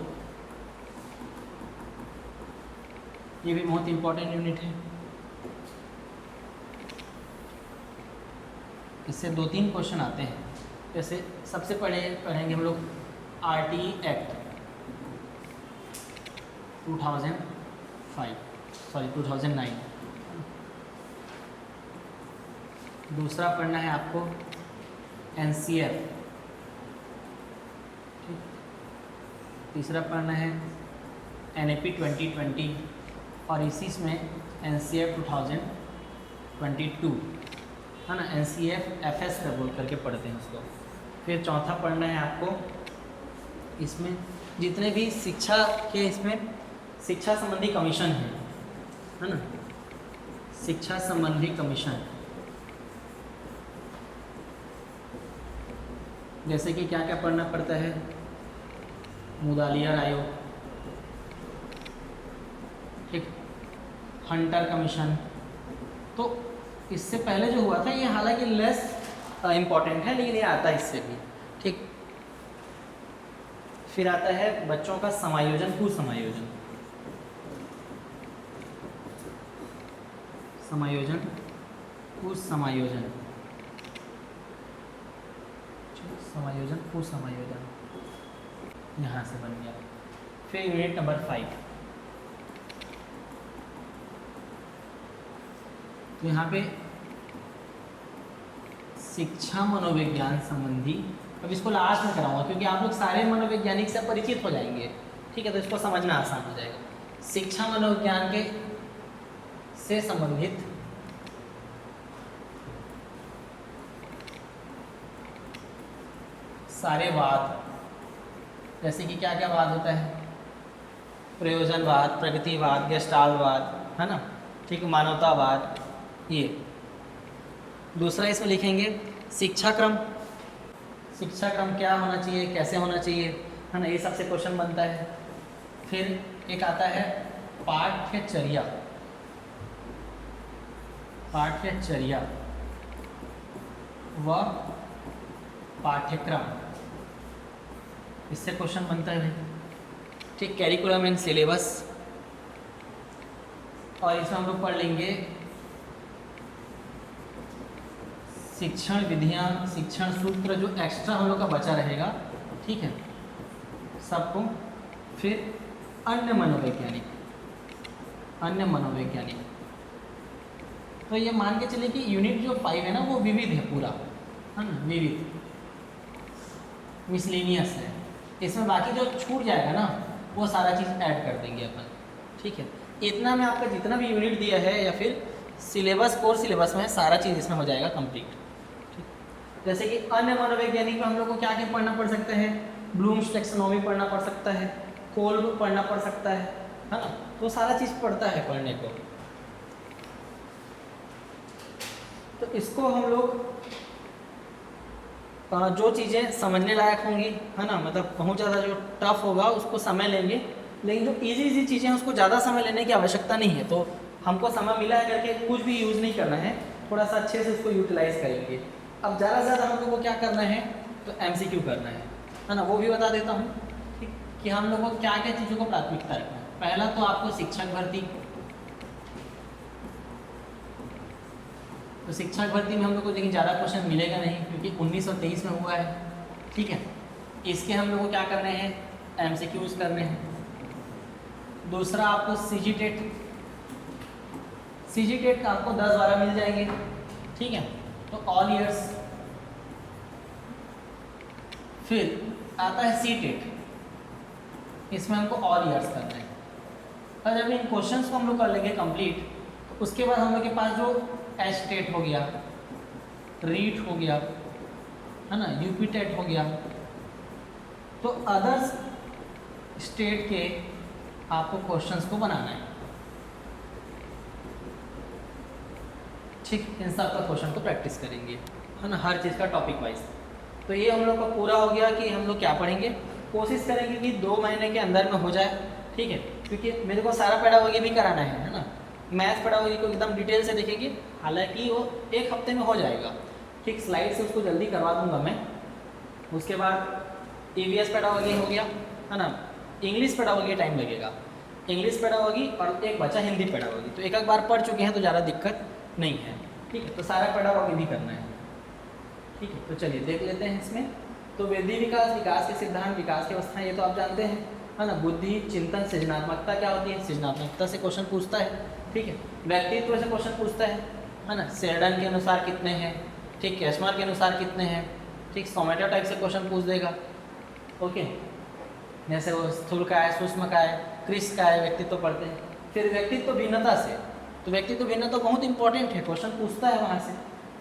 ये भी बहुत इंपॉर्टेंट यूनिट है। इससे 2-3 क्वेश्चन आते हैं। जैसे सबसे पढ़ेंगे हम लोग RTE एक्ट 2009। दूसरा पढ़ना है आपको NCF, ठीक। तीसरा पढ़ना है NAP 2020, और इसी में NCF 2022, है ना। NCF FS बोल करके पढ़ते हैं उसको। फिर चौथा पढ़ना है आपको, इसमें जितने भी शिक्षा के, इसमें शिक्षा संबंधी कमीशन है ना, शिक्षा संबंधी कमीशन। जैसे कि क्या क्या पढ़ना पड़ता है, मुदालियार आयोग, ठीक, हंटर कमीशन। तो इससे पहले जो हुआ था ये हालांकि लेस इम्पॉर्टेंट है, लेकिन ये आता है इससे भी, ठीक। फिर आता है बच्चों का समायोजन, कुसमायोजन, समायोजन, कुसमायोजन, समायोजन, कुसमायोजन, यहाँ से बन गया। फिर यूनिट नंबर 5, तो यहाँ पे शिक्षा मनोविज्ञान संबंधी, अब इसको लास्ट में कराऊंगा क्योंकि आप लोग सारे मनोवैज्ञानिक से परिचित हो जाएंगे, ठीक है, तो इसको समझना आसान हो जाएगा। शिक्षा मनोविज्ञान के से संबंधित सारे वाद, जैसे कि क्या क्या वाद होता है, प्रयोजनवाद, प्रगतिवाद, गेस्टाल्टवाद, है ना, ठीक, मानवतावाद, ये। दूसरा इसमें लिखेंगे शिक्षाक्रम, शिक्षाक्रम क्या होना चाहिए, कैसे होना चाहिए, है ना, ये सबसे क्वेश्चन बनता है। फिर एक आता है पाठ्यचर्या, पाठ्यचर्या व पाठ्यक्रम, इससे क्वेश्चन बनता है, ठीक। कैरिकुलम एंड सिलेबस, और इसमें हम लोग पढ़ लेंगे शिक्षण विधियाँ, शिक्षण सूत्र, जो एक्स्ट्रा हम लोग का बचा रहेगा, ठीक है, सबको। फिर अन्य मनोवैज्ञानिक, अन्य मनोवैज्ञानिक, तो ये मान के चलिए कि यूनिट जो 5 है ना वो विविध है पूरा, है ना, विविध, मिसलेनियस है। इसमें बाकी जो छूट जाएगा ना वो सारा चीज़ ऐड कर देंगे अपन, ठीक है। इतना में आपका जितना भी यूनिट दिया है या फिर सिलेबस, कोर सिलेबस में सारा चीज़ इसमें हो जाएगा कंप्लीट, ठीक। जैसे कि अन्य मनोवैज्ञानिक में हम लोग को क्या क्या पढ़ना पड़ सकता है, ब्लूम्स टैक्सोनॉमी पढ़ना पड़ सकता है, कोल्ब पढ़ना पड़ सकता है ना, तो सारा चीज़ पढ़ता है पढ़ने को। तो इसको हम लोग जो चीज़ें समझने लायक होंगी, है ना, मतलब बहुत ज़्यादा जो टफ होगा उसको समय लेंगे, लेकिन जो इजी चीज़ें हैं उसको ज़्यादा समय लेने की आवश्यकता नहीं है। तो हमको समय मिला है करके कुछ भी यूज़ नहीं करना है, थोड़ा सा अच्छे से उसको यूटिलाइज करेंगे। अब ज़्यादा से ज़्यादा हम लोग को क्या करना है, तो MCQ करना है ना, वो भी बता देता हूँ, ठीक, कि हम लोग को क्या क्या चीज़ों को प्राथमिकता रखना है। पहला तो आपको शिक्षक भर्ती, तो शिक्षक भर्ती में हम लोग को लेकिन ज़्यादा क्वेश्चन मिलेगा नहीं क्योंकि 1923 में हुआ है, ठीक है। इसके हम लोग को क्या करने हैं, MCQs करने हैं। दूसरा आपको CG टेट का आपको 10-12 मिल जाएंगे, ठीक है, तो ऑल ईयर्स। फिर आता है सी टेट, इसमें हमको ऑल ईयर्स करना है। और जब इन क्वेश्चंस को हम लोग कर लेंगे कंप्लीट, तो उसके बाद हम लोग के पास जो एच टेट हो गया, रीट हो गया, है ना, यूपी टेट हो गया, तो अदर्स स्टेट के आपको क्वेश्चंस को बनाना है। ठीक, इन सब का क्वेश्चन को प्रैक्टिस करेंगे, है ना, हर चीज़ का टॉपिक वाइज। तो ये हम लोग का पूरा हो गया कि हम लोग क्या पढ़ेंगे, कोशिश करेंगे कि 2 महीने के अंदर में हो जाए। ठीक है, क्योंकि मेरे को सारा पेडागोगी भी कराना है ना, मैथ पेडागोगी को एकदम डिटेल से देखेंगे, हालांकि वो 1 हफ्ते में हो जाएगा। ठीक, स्लाइड से उसको जल्दी करवा दूंगा मैं। उसके बाद ईवीएस पेडागोगी हो गया, है ना, इंग्लिश पेडागोगी टाइम लगेगा, इंग्लिश पेडागोगी और एक बचा हिंदी पेडागोगी, तो एक बार पढ़ चुके हैं तो ज़्यादा दिक्कत नहीं है। ठीक है, तो सारा पेडागोगी भी करना है। ठीक है, तो चलिए देख लेते हैं इसमें। तो वृद्धि विकास, विकास के सिद्धांत, विकास की अवस्थाएं, ये तो आप जानते हैं, है ना। बुद्धि, चिंतन, सृजनात्मकता क्या होती है, सृजनात्मकता से क्वेश्चन पूछता है। ठीक है, व्यक्तित्व से क्वेश्चन पूछता है ना, शेरडन के अनुसार कितने हैं, ठीक, कैशमार के अनुसार कितने हैं, ठीक, सोमेटो टाइप से क्वेश्चन पूछ देगा। ओके, जैसे वो स्थूल का है, सूक्ष्म का है, क्रिस का है, व्यक्तित्व पढ़ते हैं। फिर व्यक्तित्व भिन्नता से, तो व्यक्तित्व भिन्नता बहुत इंपॉर्टेंट है, क्वेश्चन पूछता है वहाँ से।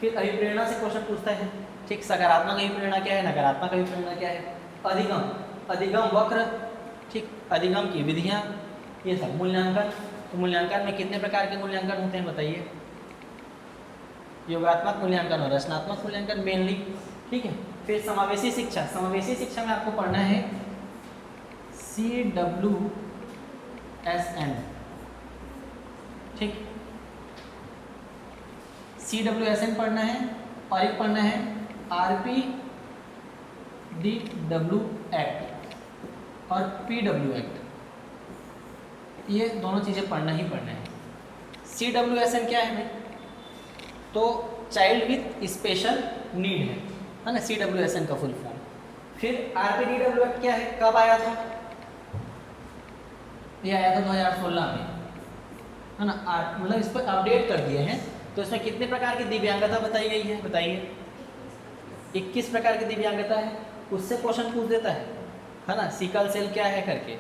फिर अभिप्रेरणा से क्वेश्चन पूछता है, ठीक, सकारात्मक अभिप्रेरणा क्या है, नकारात्मक अभिप्रेरणा क्या है, अधिगम, अधिगम वक्र, ठीक, अधिगम की विधियाँ, ये सब। मूल्यांकन, तो मूल्यांकन में कितने प्रकार के मूल्यांकन होते हैं बताइए, योगात्मक मूल्यांकन और रचनात्मक मूल्यांकन मेनली। ठीक है, फिर समावेशी शिक्षा, समावेशी शिक्षा में आपको पढ़ना है CWSN। ठीक, CWSN पढ़ना है, और एक पढ़ना है RPDW एक्ट और PW एक्ट, ये दोनों चीज़ें पढ़ना ही पढ़ना है। CWSN क्या है भाई, तो चाइल्ड विथ स्पेशल नीड है ना, CWSN का फुल फॉर्म। फिर RPDW एक्ट क्या है, कब आया था, ये आया था 2016 में, है ना, मतलब इस पर अपडेट कर दिए हैं। तो इसमें कितने प्रकार की दिव्यांगता बताई गई है, बताइए। 21 प्रकार की दिव्यांगता है, उससे क्वेश्चन पूछ देता है ना, सिकल सेल क्या है करके।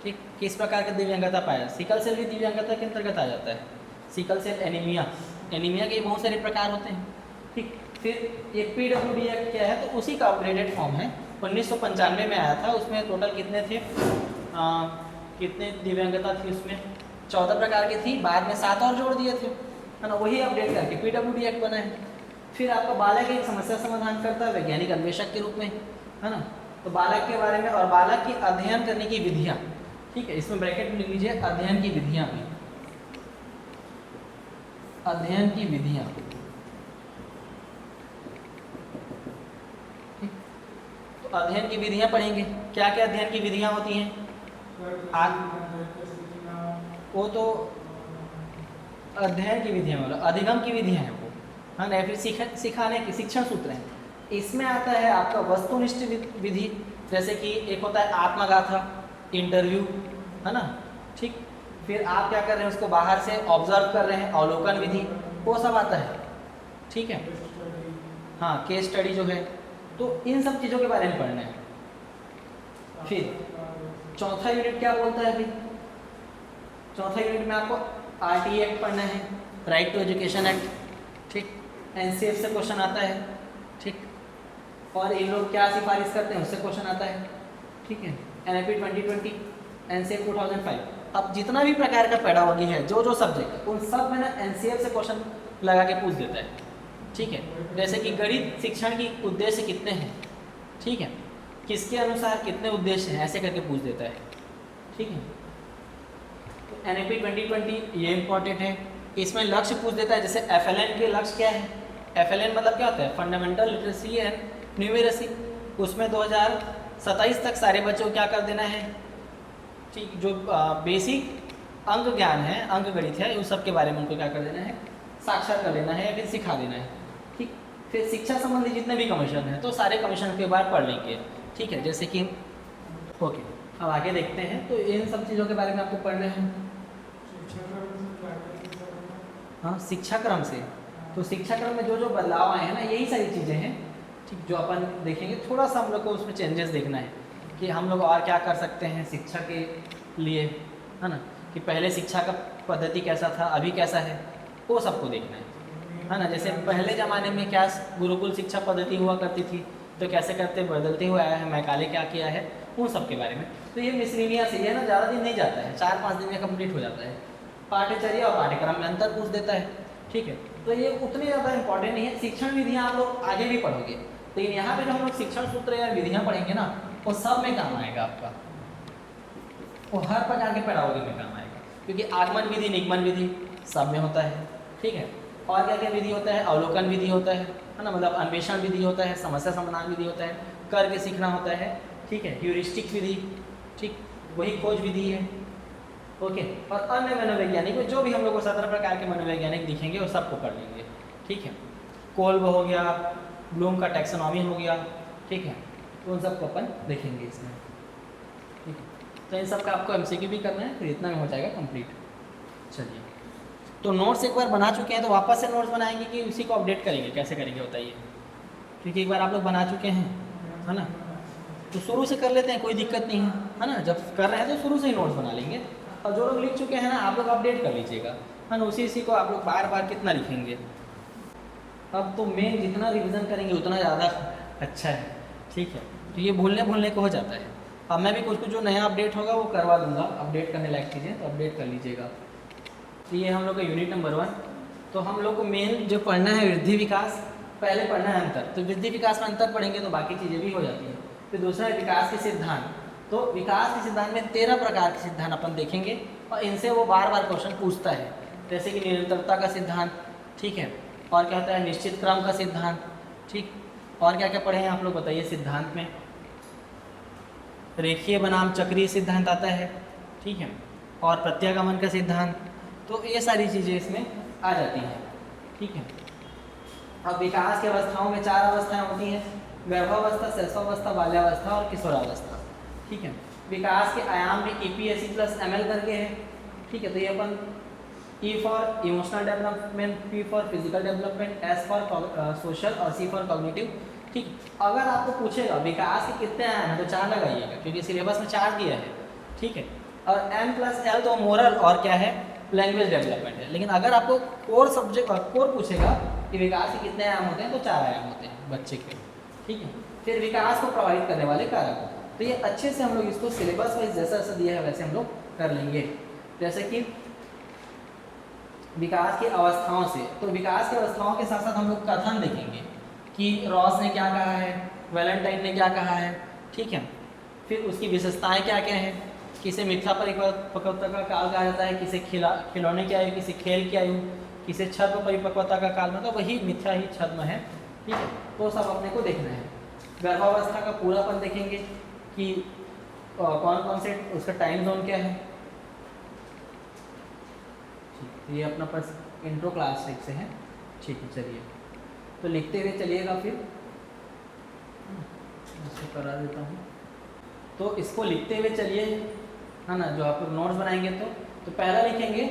ठीक, किस प्रकार की दिव्यांगता पाया, सिकल सेल भी दिव्यांगता के अंतर्गत आ जाता है। सिकल सेल एनीमिया, एनीमिया के बहुत सारे प्रकार होते हैं। ठीक, फिर एक PWD एक्ट क्या है, तो उसी का अपग्रेडेड फॉर्म है, 1995 में आया था। उसमें टोटल कितने थे, कितने दिव्यांगता थी उसमें, 14 प्रकार की थी, बाद में 7 और जोड़ दिए थे, है ना, वही अपडेट करके PWD एक्ट बना है। फिर आपका बालक एक समस्या समाधान करता है वैज्ञानिक अन्वेषक के रूप में, है ना, तो बालक के बारे में और बालक की अध्ययन करने की विधियाँ। ठीक है, इसमें ब्रैकेट में लिख लीजिए अध्ययन की विधियाँ भी, अध्ययन की विधियाँ। तो अध्ययन की विधियाँ पढ़ेंगे, क्या क्या अध्ययन की विधियाँ होती हैं। वो तो अध्ययन की विधियाँ मतलब अधिगम की विधियाँ हैं वो, है ना, फिर सिखाने की शिक्षण सूत्र हैं। इसमें आता है आपका वस्तुनिष्ठ विधि, जैसे कि एक होता है आत्मगाथा, इंटरव्यू, है ना, ठीक। फिर आप क्या कर रहे हैं, उसको बाहर से ऑब्जर्व कर रहे हैं, अवलोकन विधि, वो सब आता है। ठीक है, हाँ, केस स्टडी जो है, तो इन सब चीज़ों के बारे में पढ़ना है। फिर चौथा यूनिट क्या बोलता है अभी, चौथा यूनिट में आपको RT एक्ट पढ़ना है, राइट टू एजुकेशन एक्ट। ठीक, NCF से क्वेश्चन आता है। ठीक, और ये लोग क्या सिफारिश करते हैं उससे क्वेश्चन आता है। ठीक है, NIP 2020, NCF 2005। अब जितना भी प्रकार का पेडागोगी है, जो जो सब्जेक्ट, उन सब में ना NCF से क्वेश्चन लगा के पूछ देता है। ठीक है, जैसे कि गणित शिक्षण की उद्देश्य कितने हैं, ठीक है, किसके अनुसार कितने उद्देश्य हैं, ऐसे करके पूछ देता है। ठीक है, तो NIP 2020 ये इंपॉर्टेंट है। इसमें लक्ष्य पूछ देता है, जैसे FLN के लक्ष्य क्या है, FLN मतलब क्या होता है, फंडामेंटल लिटरेसी एंड न्यूमेरेसी। उसमें 2027 तक सारे बच्चों को क्या कर देना है, ठीक, जो बेसिक अंक ज्ञान है, अंक गणित है, उन सब के बारे में उनको क्या कर देना है, साक्षर कर लेना है या फिर सिखा देना है। ठीक, फिर शिक्षा संबंधी जितने भी कमीशन हैं, तो सारे कमीशन के बारे पढ़ लेंगे। ठीक है, जैसे कि ओके, अब आगे देखते हैं। तो इन सब चीज़ों के बारे में आपको पढ़ना है। हाँ, शिक्षा क्रम से तो शिक्षा क्रम में जो जो बदलाव आए हैं ना, यही सारी चीज़ें हैं, ठीक, जो अपन देखेंगे। थोड़ा सा हम लोग को उसमें चेंजेस देखना है कि हम लोग और क्या कर सकते हैं शिक्षा के लिए, है ना, कि पहले शिक्षा का पद्धति कैसा था, अभी कैसा है, वो सबको देखना है ना। जैसे पहले ज़माने में क्या गुरुकुल शिक्षा पद्धति हुआ करती थी, तो कैसे करते बदलते हुए आया है, मैकाले क्या किया है, उन सब के बारे में। तो ये मिसलिनियस है, ये ना ज़्यादा दिन नहीं जाता है, 4-5 दिन में कंप्लीट हो जाता है। पाठ्यचर्या और पाठ्यक्रम में अंतर पूछ देता है, ठीक है। तो ये उतनी ज़्यादा इंपॉर्टेंट नहीं है। शिक्षण विधियाँ आप लोग आगे भी पढ़ोगे, लेकिन यहाँ पे जो हम लोग शिक्षण सूत्र या विधियाँ पढ़ेंगे ना, वो सब में काम आएगा आपका, वो हर प्रकार के पेडागोगी में काम आएगा, क्योंकि आगमन विधि निगमन विधि सब में होता है, ठीक है। और क्या क्या विधि होता है, अवलोकन विधि होता है ना, मतलब अन्वेषण विधि होता है, समस्या समाधान विधि होता है, करके सीखना होता है, ठीक है, ह्यूरिस्टिक विधि, ठीक, वही खोज विधि है, ओके। और अन्य मनोवैज्ञानिक जो भी हम लोग को 17 प्रकार के मनोवैज्ञानिक दिखेंगे वो सबको पढ़ लेंगे, ठीक है। कोल्ब हो गया, ब्लूम का टैक्सोनॉमी हो गया, ठीक है, तो उन सबको अपन देखेंगे इसमें, ठीक है। तो इन सब का आपको एमसीक्यू भी करना है, फिर इतना में हो जाएगा कंप्लीट। चलिए, तो नोट्स एक बार बना चुके हैं तो वापस से नोट्स बनाएंगे कि उसी को अपडेट करेंगे, कैसे करेंगे बताइए, क्योंकि एक बार आप लोग बना चुके हैं, है ना, तो शुरू से कर लेते हैं, कोई दिक्कत नहीं है ना। जब कर रहे हैं तो शुरू से ही नोट्स बना लेंगे, और जो लोग लिख चुके हैं ना, आप लोग अपडेट कर लीजिएगा, है ना। उसी को आप लोग बार बार कितना लिखेंगे, अब तो मेन जितना रिवीजन करेंगे उतना ज़्यादा अच्छा है, ठीक है। तो ये भूलने को हो जाता है। अब मैं भी कुछ जो नया अपडेट होगा वो करवा दूंगा, अपडेट करने लायक चीज़ें तो अपडेट कर लीजिएगा। तो ये हम लोग का यूनिट नंबर 1। तो हम लोग को मेन जो पढ़ना है वृद्धि विकास, पहले पढ़ना है अंतर, तो वृद्धि विकास में अंतर पढ़ेंगे तो बाकी चीज़ें भी हो जाती हैं। फिर दूसरा है विकास के सिद्धांत, तो विकास के सिद्धांत में 13 प्रकार के सिद्धांत अपन देखेंगे, और इनसे वो बार बार क्वेश्चन पूछता है, जैसे कि निरंतरता का सिद्धांत, ठीक है, और क्या होता है निश्चित क्रम का सिद्धांत, ठीक, और क्या क्या पढ़े हैं आप लोग बताइए। सिद्धांत में रेखीय बनाम चक्रीय सिद्धांत आता है, ठीक है, और प्रत्यागमन का सिद्धांत, तो ये सारी चीज़ें इसमें आ जाती हैं, ठीक है। अब विकास की अवस्थाओं में 4 अवस्थाएं होती हैं, गर्भावस्था, शैशवावस्था, बाल्यावस्था और किशोरावस्था, ठीक है। विकास के आयाम में EPSE प्लस ML करके है, ठीक है। तो ये अपन E for emotional development, P for physical development, S for social और C फॉर कॉग्निटिव, ठीक। अगर आपको पूछेगा विकास के कितने आयाम हैं तो 4 लगाइएगा, क्योंकि सिलेबस में 4 दिया है, ठीक है। और M प्लस L तो मोरल और क्या है लैंग्वेज डेवलपमेंट है। लेकिन अगर आपको कोर सब्जेक्ट कोर पूछेगा कि विकास के कितने आयाम होते हैं तो 4 आयाम होते हैं बच्चे के, ठीक है। फिर विकास को प्रभावित करने वाले कारक, तो ये अच्छे से हम लोग इसको सिलेबस वाइज जैसा जैसा दिया है वैसे हम लोग कर लेंगे। जैसे कि विकास की अवस्थाओं से, तो विकास की अवस्थाओं के साथ साथ हम लोग कथन देखेंगे कि रॉस ने क्या कहा है, वैलेंटाइन ने क्या कहा है, ठीक है। फिर उसकी विशेषताएं क्या क्या हैं, किसे मिथ्या परिपक्वता का काल कहा जाता है, किसे खिलौने की आयु, किसे खेल की आयु, किसे छद्म परिपक्वता का काल, मतलब वही मिथ्या ही छद्म है, ठीक है। तो सब अपने को देखना है। गर्भावस्था का पूरापन देखेंगे कि कौन कौन से उसका टाइम जोन क्या है, ठीक। ये अपना पास इंट्रो क्लास 1 से है, ठीक है। चलिए तो लिखते हुए चलिएगा, फिर इसको करा देता हूँ। तो इसको लिखते हुए चलिए, है ना, जो आप लोग नोट्स बनाएंगे तो पहला लिखेंगे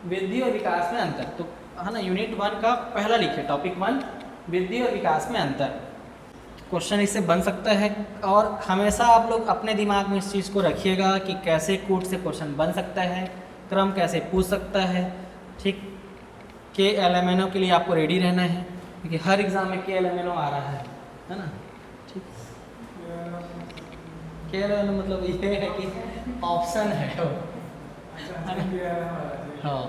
वृद्धि और विकास में अंतर, तो है ना यूनिट 1 का पहला लिखे टॉपिक 1 वृद्धि और विकास में अंतर। क्वेश्चन इससे बन सकता है, और हमेशा आप लोग अपने दिमाग में इस चीज़ को रखिएगा कि कैसे कूट से क्वेश्चन बन सकता है, क्रम कैसे पूछ सकता है, ठीक। के LMNO के लिए आपको रेडी रहना है, क्योंकि हर एग्ज़ाम में के LMNO आ रहा है ना, ठीक। के LMNO मतलब ये है कि ऑप्शन है वो, हाँ।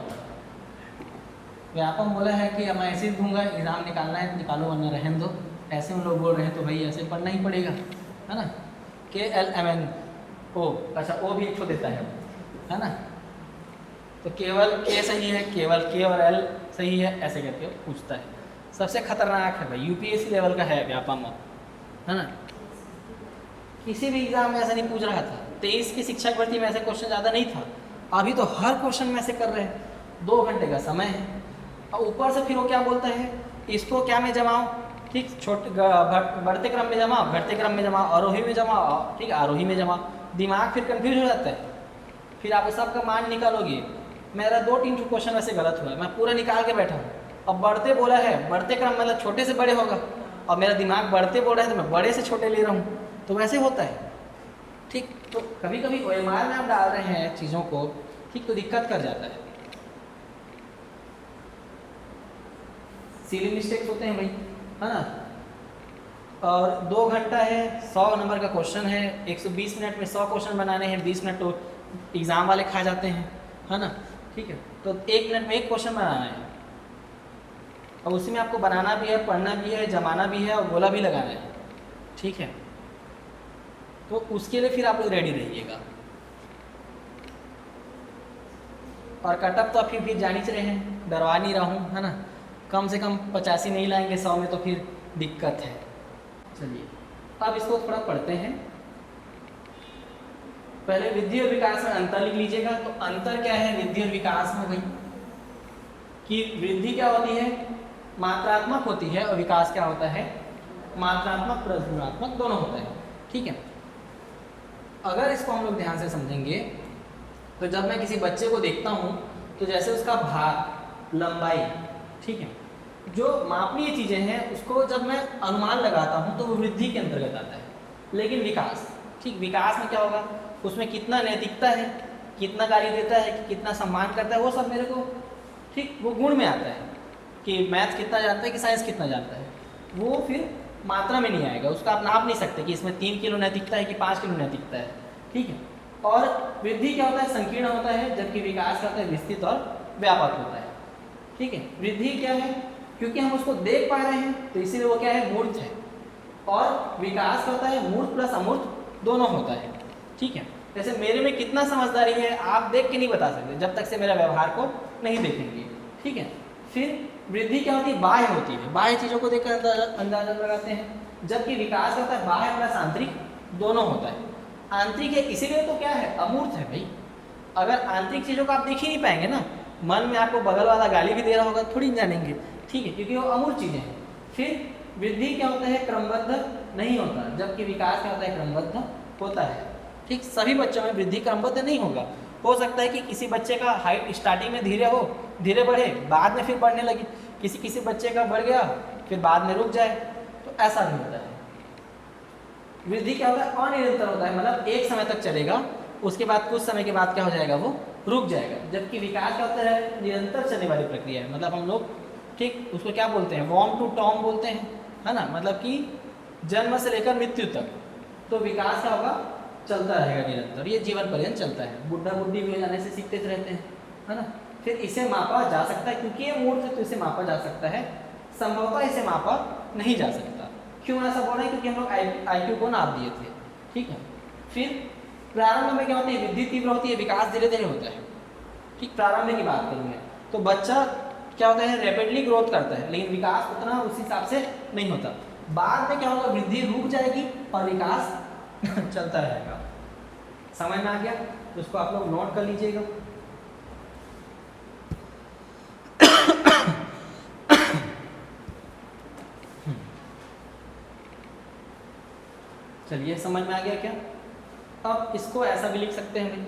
व्यापम बोला है कि मैं ऐसे ही दूंगा, एग्ज़ाम निकालना है निकालो वरना रहने दो, ऐसे हम लोग बोल रहे हैं तो भाई ऐसे पढ़ना ही पड़ेगा, है ना। KLMNO, अच्छा ओ भी एक तो देता है ना। तो केवल के सही है, केवल के और L सही है, ऐसे करके पूछता है। सबसे खतरनाक है भाई, UPSC लेवल का है व्यापम, है ना। किसी भी एग्जाम में ऐसा नहीं पूछ रहा था, 23 की शिक्षक भर्ती में ऐसे क्वेश्चन ज़्यादा नहीं था, अभी तो हर क्वेश्चन में ऐसे कर रहे हैं। 2 घंटे का समय है, और ऊपर से फिर वो क्या बोलता है, इसको क्या में जमाओ, ठीक, छोटे बढ़ते क्रम में जमाओ, घटते क्रम में जमाओ, आरोही में जमाओ, ठीक, आरोही में जमाओ। दिमाग फिर कंफ्यूज हो जाता है, फिर आप सबका मान निकालोगे। मेरा 2-3 क्वेश्चन वैसे गलत हुआ है, मैं पूरा निकाल के बैठा हूँ, अब बढ़ते बोला है, बढ़ते क्रम मतलब छोटे से बड़े होगा, और मेरा दिमाग बढ़ते बोल रहा है तो मैं बड़े से छोटे ले रहा हूँ, तो वैसे होता है। ठीक, तो कभी कभी OMR में आप डाल रहे हैं चीज़ों को, ठीक, तो दिक्कत कर जाता है, सिली मिस्टेक्स होते हैं भाई, है ना। और 2 घंटा है, 100 नंबर का क्वेश्चन है, 120 मिनट में 100 क्वेश्चन बनाने हैं, 20 मिनट तो एग्ज़ाम वाले खा जाते हैं, है ना। ठीक है, तो 1 मिनट में 1 क्वेश्चन बनाना है, और उसी में आपको बनाना भी है, पढ़ना भी है, जमाना भी है, और गोला भी लगाना है। ठीक है, तो उसके लिए फिर आप लोग रेडी रहिएगा। और कटअप तो आप फिर जान ही रहे हैं, डरवा नहीं रहा हूँ, है ना। कम से कम 85 नहीं लाएंगे 100 में तो फिर दिक्कत है। चलिए अब इसको थोड़ा पढ़ते हैं। पहले वृद्धि और विकास में अंतर लिख लीजिएगा। तो अंतर क्या है वृद्धि और विकास में भाई, कि वृद्धि क्या होती है, मात्रात्मक होती है, और विकास क्या होता है, मात्रात्मक प्लस गुणात्मक दोनों होता है। ठीक है, अगर इसको हम लोग ध्यान से समझेंगे तो जब मैं किसी बच्चे को देखता हूँ तो जैसे उसका भार, लंबाई, ठीक है, जो मापनीय चीज़ें हैं उसको जब मैं अनुमान लगाता हूँ तो वो वृद्धि के अंतर्गत आता है। लेकिन विकास, ठीक, विकास में क्या होगा, उसमें कितना नैतिकता है, कितना गाली देता है, कितना सम्मान करता है, वो सब मेरे को, ठीक, वो गुण में आता है कि मैथ कितना जानता है कि साइंस कितना जानता है। वो फिर मात्रा में नहीं आएगा, उसका आप नाप नहीं सकते कि इसमें 3 किलो नैतिकता है कि 5 किलो नैतिकता है। ठीक है, और वृद्धि क्या होता है, संकीर्ण होता है, जबकि विकास क्या होता है, विस्तृत और व्यापक होता है। ठीक है, वृद्धि क्या है, क्योंकि हम उसको देख पा रहे हैं तो इसीलिए वो क्या है, मूर्त है। और विकास क्या होता है, मूर्त प्लस अमूर्त दोनों होता है। ठीक है, जैसे मेरे में कितना समझदारी है आप देख के नहीं बता सकते जब तक से मेरा व्यवहार को नहीं देखेंगे। ठीक है, फिर वृद्धि क्या होती है, बाह्य होती है, बाह्य चीज़ों को देखकर अंदाजा लगाते हैं। जबकि विकास होता है बाह्य प्लस आंतरिक दोनों होता है। आंतरिक है इसीलिए तो क्या है, अमूर्त है भाई। अगर आंतरिक चीज़ों को आप देख ही नहीं पाएंगे ना, मन में आपको बगल वाला गाली भी दे रहा होगा थोड़ी जानेंगे। ठीक है, क्योंकि वो अमूर्त चीज़ें हैं। फिर वृद्धि क्या होता है, क्रमबद्ध नहीं होता, जबकि विकास क्या होता है, क्रमबद्ध होता है। ठीक, सभी बच्चों में वृद्धि क्रमबद्ध नहीं होगा। हो सकता है कि किसी बच्चे का हाइट स्टार्टिंग में धीरे हो, धीरे बढ़े, बाद में फिर बढ़ने लगे, किसी बच्चे का बढ़ गया फिर बाद में रुक जाए, तो ऐसा भी होता है। वृद्धि क्या होता है, अनिरंतर होता है, मतलब एक समय तक चलेगा, उसके बाद कुछ समय के बाद क्या हो जाएगा, वो रुक जाएगा। जबकि विकास क्या होता है, निरंतर चलने वाली प्रक्रिया है। मतलब हम लोग, ठीक, उसको क्या बोलते हैं, वॉर्म टू टॉम बोलते हैं, है ना, मतलब कि जन्म से लेकर मृत्यु तक। तो विकास क्या होगा, चलता रहेगा निरंतर, ये जीवन पर्यंत चलता है। बुढ़ा बुढ़ी हो जाने से सीखते रहते हैं, है ना। फिर इसे मापा जा सकता है, क्योंकि ये मूर्त है तो इसे मापा जा सकता है, संभवतः इसे मापा नहीं जा सकता। क्यों ऐसा बोल रहे हैं, क्योंकि हम लोग IQ को नाप दिए थे। ठीक है, फिर प्रारंभ में क्या होती है, वृद्धि तीव्र होती है, विकास धीरे धीरे होता है। ठीक, प्रारंभ की बात करूँगा तो बच्चा क्या होता है, रैपिडली ग्रोथ करता है, लेकिन विकास उतना उस हिसाब से नहीं होता। बाद में क्या होगा, वृद्धि रुक जाएगी और विकास चलता रहेगा। समझ में आ गया, तो उसको आप लोग नोट कर लीजिएगा। चलिए, समझ में आ गया क्या। अब इसको ऐसा भी लिख सकते हैं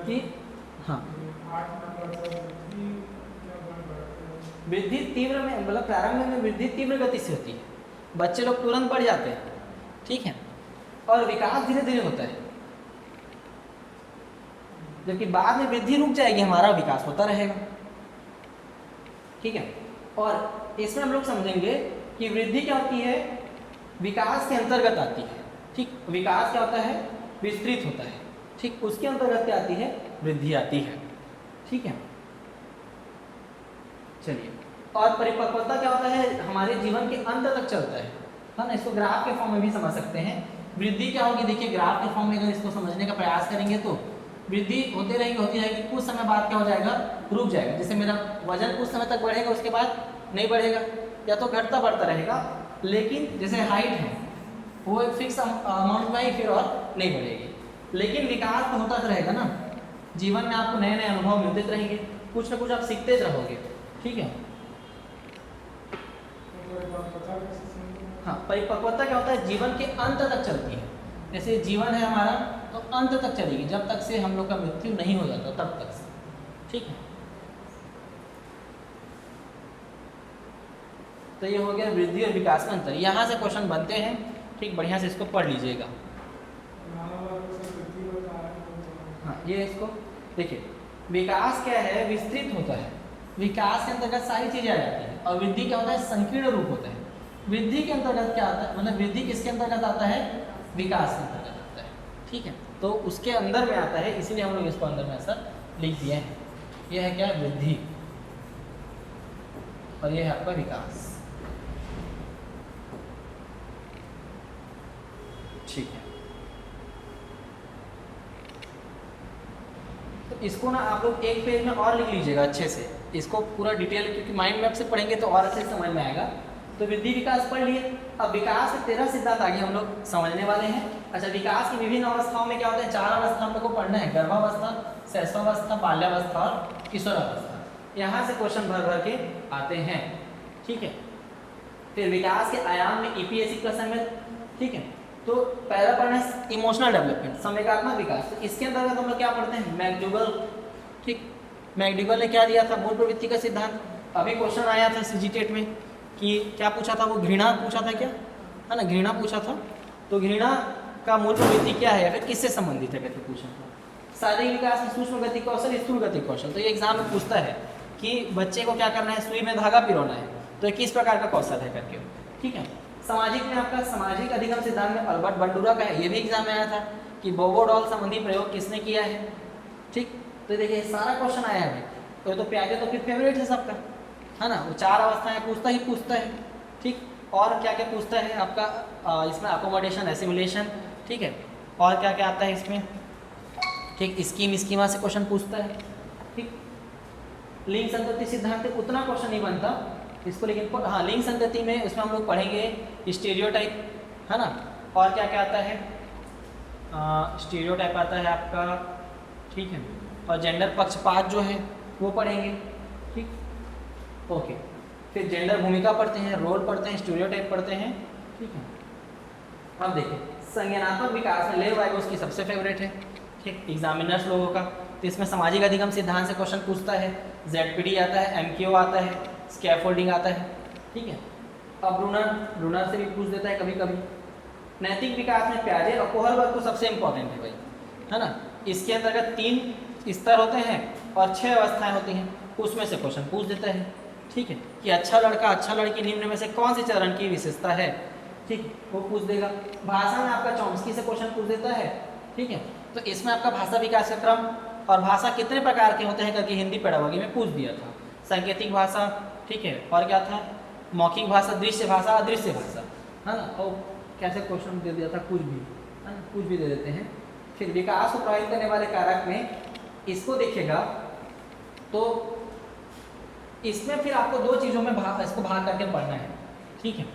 कि हाँ, वृद्धि तीव्र में, मतलब प्रारंभ में वृद्धि तीव्र गति से होती है, बच्चे लोग तुरंत बढ़ जाते हैं। ठीक है, और विकास धीरे धीरे होता है, जबकि बाद में वृद्धि रुक जाएगी, हमारा विकास होता रहेगा। ठीक है, और इसमें हम लोग समझेंगे कि वृद्धि क्या होती है, विकास के अंतर्गत आती है। ठीक, विकास क्या होता है, विस्तृत होता है। ठीक, उसके अंतर्गत क्या आती है, वृद्धि आती है। ठीक है, चलिए, और परिपक्वता क्या होता है, हमारे जीवन के अंत तक चलता है ना। इसको ग्राफ के फॉर्म में भी समझ सकते हैं। वृद्धि क्या होगी, देखिए ग्राफ के फॉर्म में अगर इसको समझने का प्रयास करेंगे तो वृद्धि होती रहेगी, कुछ समय बाद क्या हो जाएगा, रुक जाएगा। जैसे मेरा वजन कुछ समय तक बढ़ेगा, उसके बाद नहीं बढ़ेगा, या तो घटता बढ़ता रहेगा। लेकिन जैसे हाइट है वो एक फिक्स अमाउंट में ही फिर और नहीं बढ़ेगी। लेकिन विकास तो होता रहेगा ना, जीवन में आपको नए नए अनुभव मिलते रहेंगे, कुछ ना कुछ आप सीखते रहोगे। ठीक है, हाँ, परिपक्वता क्या होता है, जीवन के अंत तक चलती है। जैसे जीवन है हमारा तो अंत तक चलेगी, जब तक से हम लोग का मृत्यु नहीं हो जाता तब तक से। ठीक है, तो ये हो गया वृद्धि और विकास में अंतर। यहाँ से क्वेश्चन बनते हैं, ठीक, बढ़िया से इसको पढ़ लीजिएगा। हाँ, ये इसको देखिए, विकास क्या है, विस्तृत होता है, विकास के अंतर्गत सारी चीजें आ जाती हैं, और वृद्धि क्या होता है, संकीर्ण रूप होता है। वृद्धि के अंतर्गत क्या आता है, मतलब वृद्धि किसके अंतर्गत आता है, विकास के अंतर्गत आता है, ठीक है। तो उसके अंदर में आता है, इसीलिए हम लोग इसको अंदर में ऐसा लिख दिए हैं। यह है क्या, वृद्धि, और यह है आपका विकास, ठीक है। तो इसको ना आप लोग एक पेज में और लिख लीजिएगा अच्छे से, इसको पूरा डिटेल, क्योंकि माइंड मैप से पढ़ेंगे तो और अच्छे से समझ में आएगा। तो वृद्धि विकास पढ़ लिए। अब विकास के 13 सिद्धांत आगे हम लोग समझने वाले हैं। अच्छा, विकास की विभिन्न अवस्थाओं में क्या होता है, 4 अवस्था हम लोग को पढ़ना है, गर्भावस्था, शैशवावस्था, बाल्यावस्था और किशोरावस्था। यहाँ से क्वेश्चन भर भर के आते हैं, ठीक है। फिर विकास के आयाम में ईपीएससी प्रश्न में, ठीक है। तो पहला पढ़ना है इमोशनल डेवलपमेंट, संवेगात्मक विकास। तो इसके अंतर्गत हम लोग क्या पढ़ते हैं, मैकडूगल, ठीक, मैकडूगल ने क्या दिया था, मूल प्रवृत्ति का सिद्धांत। अभी क्वेश्चन आया था सीजीटेट में कि क्या पूछा था, वो घृणा पूछा था, क्या है ना, घृणा पूछा था। तो घृणा का मूल प्रवृत्ति क्या है, या फिर किससे संबंधित है करके पूछा था। शारीरिक विकास में सूक्ष्म गति कौशल, स्थूल गति कौशल। तो ये एग्जाम में पूछता है कि बच्चे को क्या करना है, सुई में धागा पिरोना है, तो ये किस प्रकार का कौशल है करके, ठीक है। सामाजिक में आपका सामाजिक अधिगम सिद्धांत में अल्बर्ट बंडूरा का है, ये भी एग्जाम में आया था कि बोबोडॉल संबंधी प्रयोग किसने किया है, ठीक। तो देखिए सारा क्वेश्चन आया है। तो ये तो प्याजे तो फिर फेवरेट है सबका, है ना, वो 4 अवस्थाएं पूछता है, ठीक। और क्या क्या पूछता है आपका इसमें, अकोमोडेशन, एसिमुलेशन, ठीक है। और क्या क्या आता है इसमें, ठीक, स्कीम, स्कीमा से क्वेश्चन पूछता है, ठीक। लिंग संतति सिद्धांत उतना क्वेश्चन नहीं बनता इसको, लेकिन हाँ, लिंग संतति में उसमें हम लोग पढ़ेंगे स्टीरियोटाइप, है ना। और क्या क्या आता है, स्टीरियोटाइप आता है आपका, ठीक है। और जेंडर पक्षपात जो है वो पढ़ेंगे, ठीक, ओके। फिर जेंडर भूमिका पढ़ते हैं, रोल पढ़ते हैं, स्टीरियोटाइप पढ़ते हैं, ठीक है। अब देखिए संज्ञानात्मक विकास में लेव वाइगोस्की सबसे फेवरेट है, ठीक, एग्जामिनर्स लोगों का। तो इसमें सामाजिक अधिगम सिद्धांत से क्वेश्चन पूछता है, जेडपीडी आता है, एमक्यू आता है, स्कैफोल्डिंग आता है, ठीक है। अब ब्रूनर से भी पूछ देता है कभी कभी। नैतिक विकास में प्याजे और कोहलबर्ग तो सबसे इंपॉर्टेंट है भाई, है ना। इसके अंतर्गत 3 स्तर होते हैं और 6 अवस्थाएं होती हैं, उसमें से क्वेश्चन पूछ देता है, ठीक है, कि अच्छा लड़का अच्छा लड़की निम्न में से कौन से चरण की विशेषता है, ठीक, वो पूछ देगा। भाषा में आपका चॉम्स्की से क्वेश्चन पूछ देता है, ठीक है। तो इसमें आपका भाषा विकास का क्रम और भाषा कितने प्रकार के होते हैं करके हिंदी पेडागोगी में पूछ दिया था। सांकेतिक भाषा, ठीक है, और क्या था, मौखिक भाषा, दृश्य भाषा, अदृश्य भाषा, है ना। और कैसे क्वेश्चन दे दिया था, कुछ भी, है ना, कुछ भी दे देते हैं। फिर विकास को प्रभावित करने वाले कारक में इसको देखिएगा, तो इसमें फिर आपको 2 चीज़ों में इसको भाग करके पढ़ना है, ठीक है।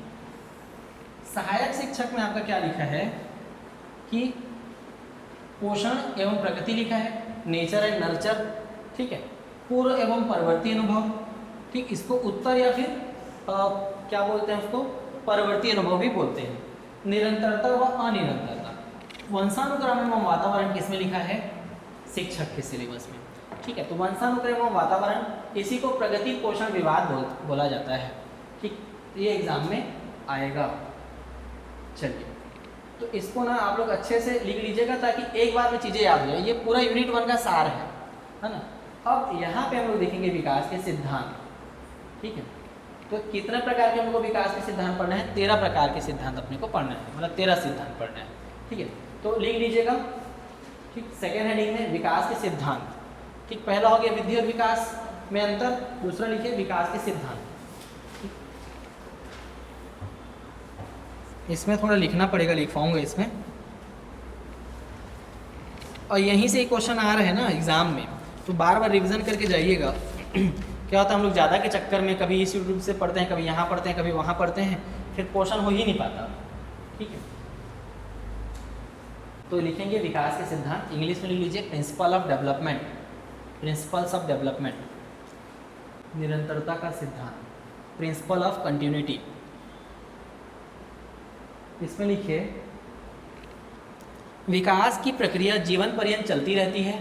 सहायक शिक्षक में आपका क्या लिखा है कि पोषण एवं प्रगति लिखा है, नेचर एंड नर्चर, ठीक है। पूर्व एवं परवर्ती अनुभव, ठीक, इसको उत्तर या फिर क्या बोलते हैं उसको, परवर्ती अनुभव भी बोलते हैं। निरंतरता व अनिरंतरता, वंशानुक्रम एवं वातावरण किसमें लिखा है, शिक्षक के सिलेबस में, ठीक है। तो वंशानुक्रम एवं वातावरण, इसी को प्रगति पोषण विवाद बोला जाता है, ठीक, ये एग्जाम में आएगा। चलिए, तो इसको ना आप लोग अच्छे से लिख लीजिएगा ताकि एक बार में चीज़ें याद हो जाए। ये पूरा यूनिट 1 का सार है ना। अब यहाँ पे हम लोग देखेंगे विकास के सिद्धांत, ठीक है। तो कितने प्रकार के हम लोग को विकास के सिद्धांत पढ़ना है, 13 प्रकार के सिद्धांत अपने को पढ़ना है, मतलब 13 सिद्धांत पढ़ना है, ठीक है। तो लिख लीजिएगा, ठीक। सेकेंड हेडिंग में विकास के सिद्धांत, ठीक। पहला हो गया वृद्धि और विकास में अंतर, दूसरा लिखिए विकास के सिद्धांत। इसमें थोड़ा लिखना पड़ेगा, लिख पाऊंगा इसमें। और यहीं से एक क्वेश्चन आ रहा है ना एग्जाम में, तो बार बार रिवीजन करके जाइएगा। क्या होता है, हम लोग ज़्यादा के चक्कर में कभी इस यूट्यूब से पढ़ते हैं, कभी यहाँ पढ़ते हैं, कभी वहाँ पढ़ते हैं, फिर क्वेश्चन हो ही नहीं पाता, ठीक है। तो लिखेंगे विकास के सिद्धांत, इंग्लिश में लिख लीजिए principle of development, principles of development, निरंतरता का सिद्धांत, प्रिंसिपल ऑफ कंटिन्यूटी। इसमें लिखिए विकास की प्रक्रिया जीवन पर्यंत चलती रहती है,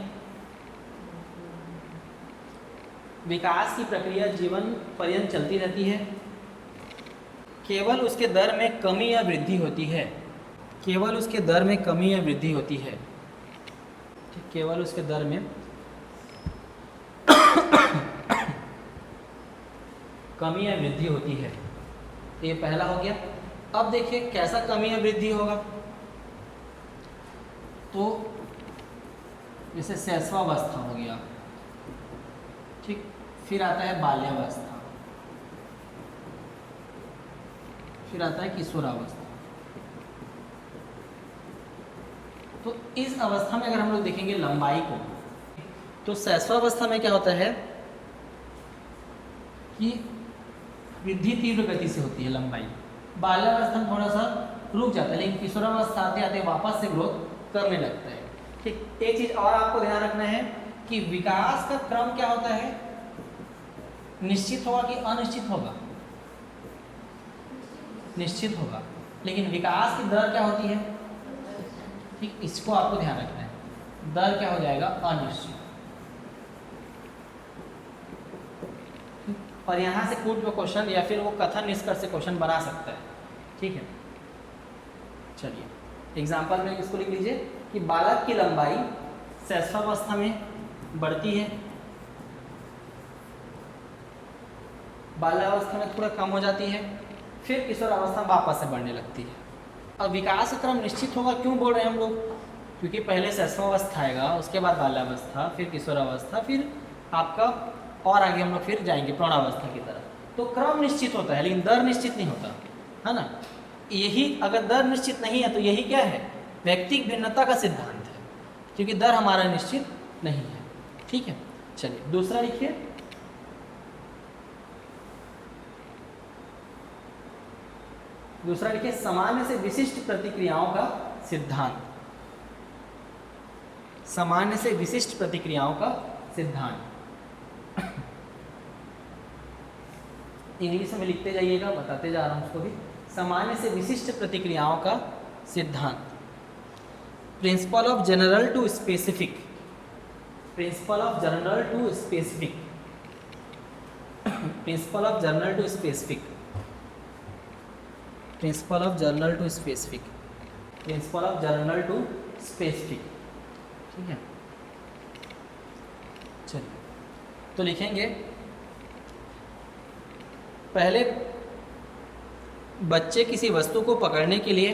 विकास की प्रक्रिया जीवन पर्यंत चलती रहती है, केवल उसके दर में कमी या वृद्धि होती है, केवल उसके दर में कमी या वृद्धि होती है, केवल उसके दर में कमी या वृद्धि होती है। ये पहला हो गया। अब देखिए कैसा कमी या वृद्धि होगा, तो जैसे शैशवावस्था हो गया, ठीक, फिर आता है बाल्यावस्था, फिर आता है किशोरावस्था। तो इस अवस्था में अगर हम लोग देखेंगे लंबाई को, तो शैशवावस्था में क्या होता है कि वृद्धि तीव्र गति से होती है लंबाई, बाल्यावस्था में थोड़ा सा रुक जाता है, लेकिन किशोरावस्था आते आते वापस से ग्रोथ करने लगता है। ठीक, एक चीज और आपको ध्यान रखना है कि विकास का क्रम क्या होता है, निश्चित होगा कि अनिश्चित होगा, निश्चित होगा, लेकिन विकास की दर क्या होती है, ठीक, इसको आपको ध्यान रखना है, दर क्या हो जाएगा, अनिश्चित। और यहाँ से पूर्व क्वेश्चन या फिर वो कथन निष्कर्ष से क्वेश्चन बना सकता है। ठीक है, चलिए एग्जाम्पल में इसको लिख लीजिए कि बालक की लंबाई शैशवावस्था में बढ़ती है, बाल्यावस्था में थोड़ा कम हो जाती है, फिर किशोरावस्था में वापस से बढ़ने लगती है। अब विकास का क्रम निश्चित होगा, क्यों बोल रहे हैं हम लोग, क्योंकि पहले शैशवावस्था आएगा, उसके बाद बाल्यावस्था, फिर किशोरावस्था, फिर आपका और आगे हम लोग फिर जाएंगे प्रौढ़ावस्था की तरफ। तो क्रम निश्चित होता है लेकिन दर निश्चित नहीं होता है ना। यही अगर दर निश्चित नहीं है तो यही क्या है, व्यक्तिक भिन्नता का सिद्धांत है, क्योंकि दर हमारा निश्चित नहीं है। ठीक है, चलिए दूसरा लिखिए, दूसरा लिखिए सामान्य से विशिष्ट प्रतिक्रियाओं का सिद्धांत, सामान्य से विशिष्ट प्रतिक्रियाओं का सिद्धांत। इंग्लिश में लिखते जाइएगा, बताते जा रहा हूँ उसको भी। सामान्य से विशिष्ट प्रतिक्रियाओं का सिद्धांत, principle of general to specific, principle of general to specific, principle of general to specific, principle of general to specific, principle of general to specific. ठीक है, चलिए तो लिखेंगे, पहले बच्चे किसी वस्तु को पकड़ने के लिए,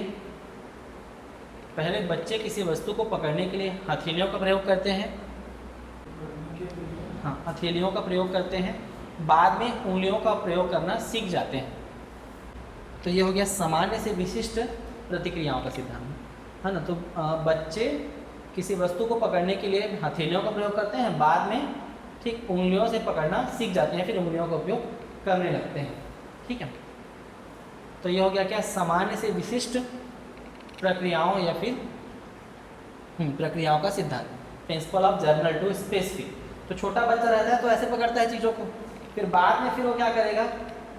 पहले बच्चे किसी वस्तु को पकड़ने के लिए हथेलियों का प्रयोग करते हैं, हाँ हथेलियों का प्रयोग करते हैं, बाद में उंगलियों का प्रयोग करना सीख जाते हैं। तो ये हो गया सामान्य से विशिष्ट प्रतिक्रियाओं का सिद्धांत, है ना। तो बच्चे किसी वस्तु को पकड़ने के लिए हथेलियों का प्रयोग करते हैं, बाद में ठीक उंगलियों से पकड़ना सीख जाते हैं, फिर उंगलियों का उपयोग करने लगते हैं। ठीक है, तो ये हो गया क्या, सामान्य से विशिष्ट प्रक्रियाओं या फिर प्रक्रियाओं का सिद्धांत, principle of general to specific. तो छोटा बच्चा रहता है तो ऐसे पकड़ता है चीज़ों को, फिर बाद में फिर वो क्या करेगा,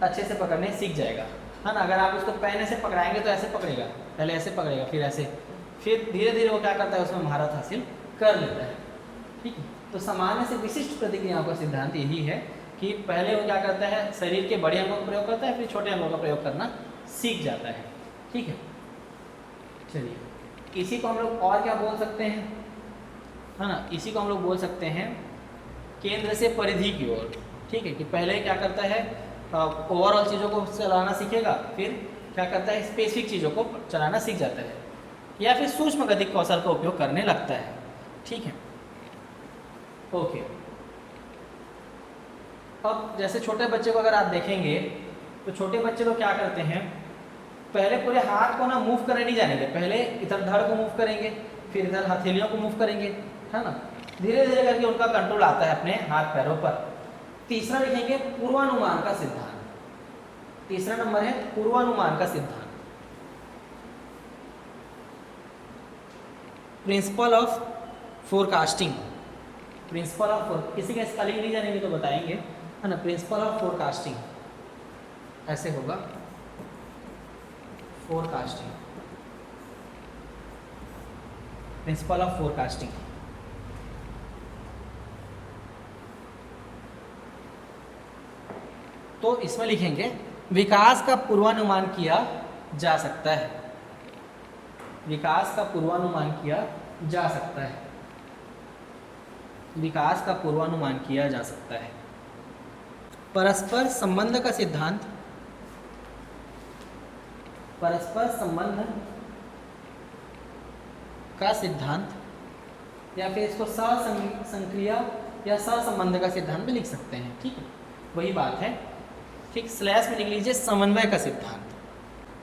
अच्छे से पकड़ने सीख जाएगा, है ना। अगर आप उसको पैने से पकड़ाएंगे तो ऐसे पकड़ेगा, पहले ऐसे पकड़ेगा, फिर ऐसे, फिर धीरे धीरे वो क्या करता है, उसमें महारत हासिल कर लेता है। ठीक है, तो सामान्य से विशिष्ट प्रतिक्रियाओं का सिद्धांत यही है कि पहले वो क्या करता है, शरीर के बड़े अंगों का प्रयोग करता है, फिर छोटे अंगों का प्रयोग करना सीख जाता है। ठीक है, चलिए इसी को हम लोग और क्या बोल सकते हैं, है ना, इसी को हम लोग बोल सकते हैं केंद्र से परिधि की ओर। ठीक है, कि पहले क्या करता है, ओवरऑल चीज़ों को चलाना सीखेगा, फिर क्या करता है, स्पेसिफिक चीज़ों को चलाना सीख जाता है, या फिर सूक्ष्म गति कौशल का उपयोग करने लगता है। ठीक है, ओके। अब जैसे छोटे बच्चे को अगर आप देखेंगे तो छोटे बच्चे लोग क्या करते हैं, पहले पूरे हाथ को ना मूव करने नहीं जानेंगे, पहले इधर धड़ को मूव करेंगे, फिर इधर हथेलियों को मूव करेंगे, है ना। धीरे धीरे करके उनका कंट्रोल आता है अपने हाथ पैरों पर। तीसरा लिखेंगे पूर्वानुमान का सिद्धांत, तीसरा नंबर है पूर्वानुमान का सिद्धांत, principle of forecasting, principle of, किसी का स्पेलिंग नहीं जानेंगे तो बताएंगे, है ना। प्रिंसिपल ऑफ फोरकास्टिंग ऐसे होगा, फोरकास्टिंग, प्रिंसिपल ऑफ फोरकास्टिंग। तो इसमें लिखेंगे विकास का पूर्वानुमान किया जा सकता है। विकास का पूर्वानुमान किया जा सकता है। विकास का पूर्वानुमान किया जा सकता है। परस्पर संबंध का सिद्धांत, परस्पर संबंध का सिद्धांत, या फिर इसको सहसंक्रिया या सहसंबंध का सिद्धांत भी लिख सकते हैं। ठीक है, वही बात है। ठीक, स्लैश में लिख लीजिए समन्वय का सिद्धांत।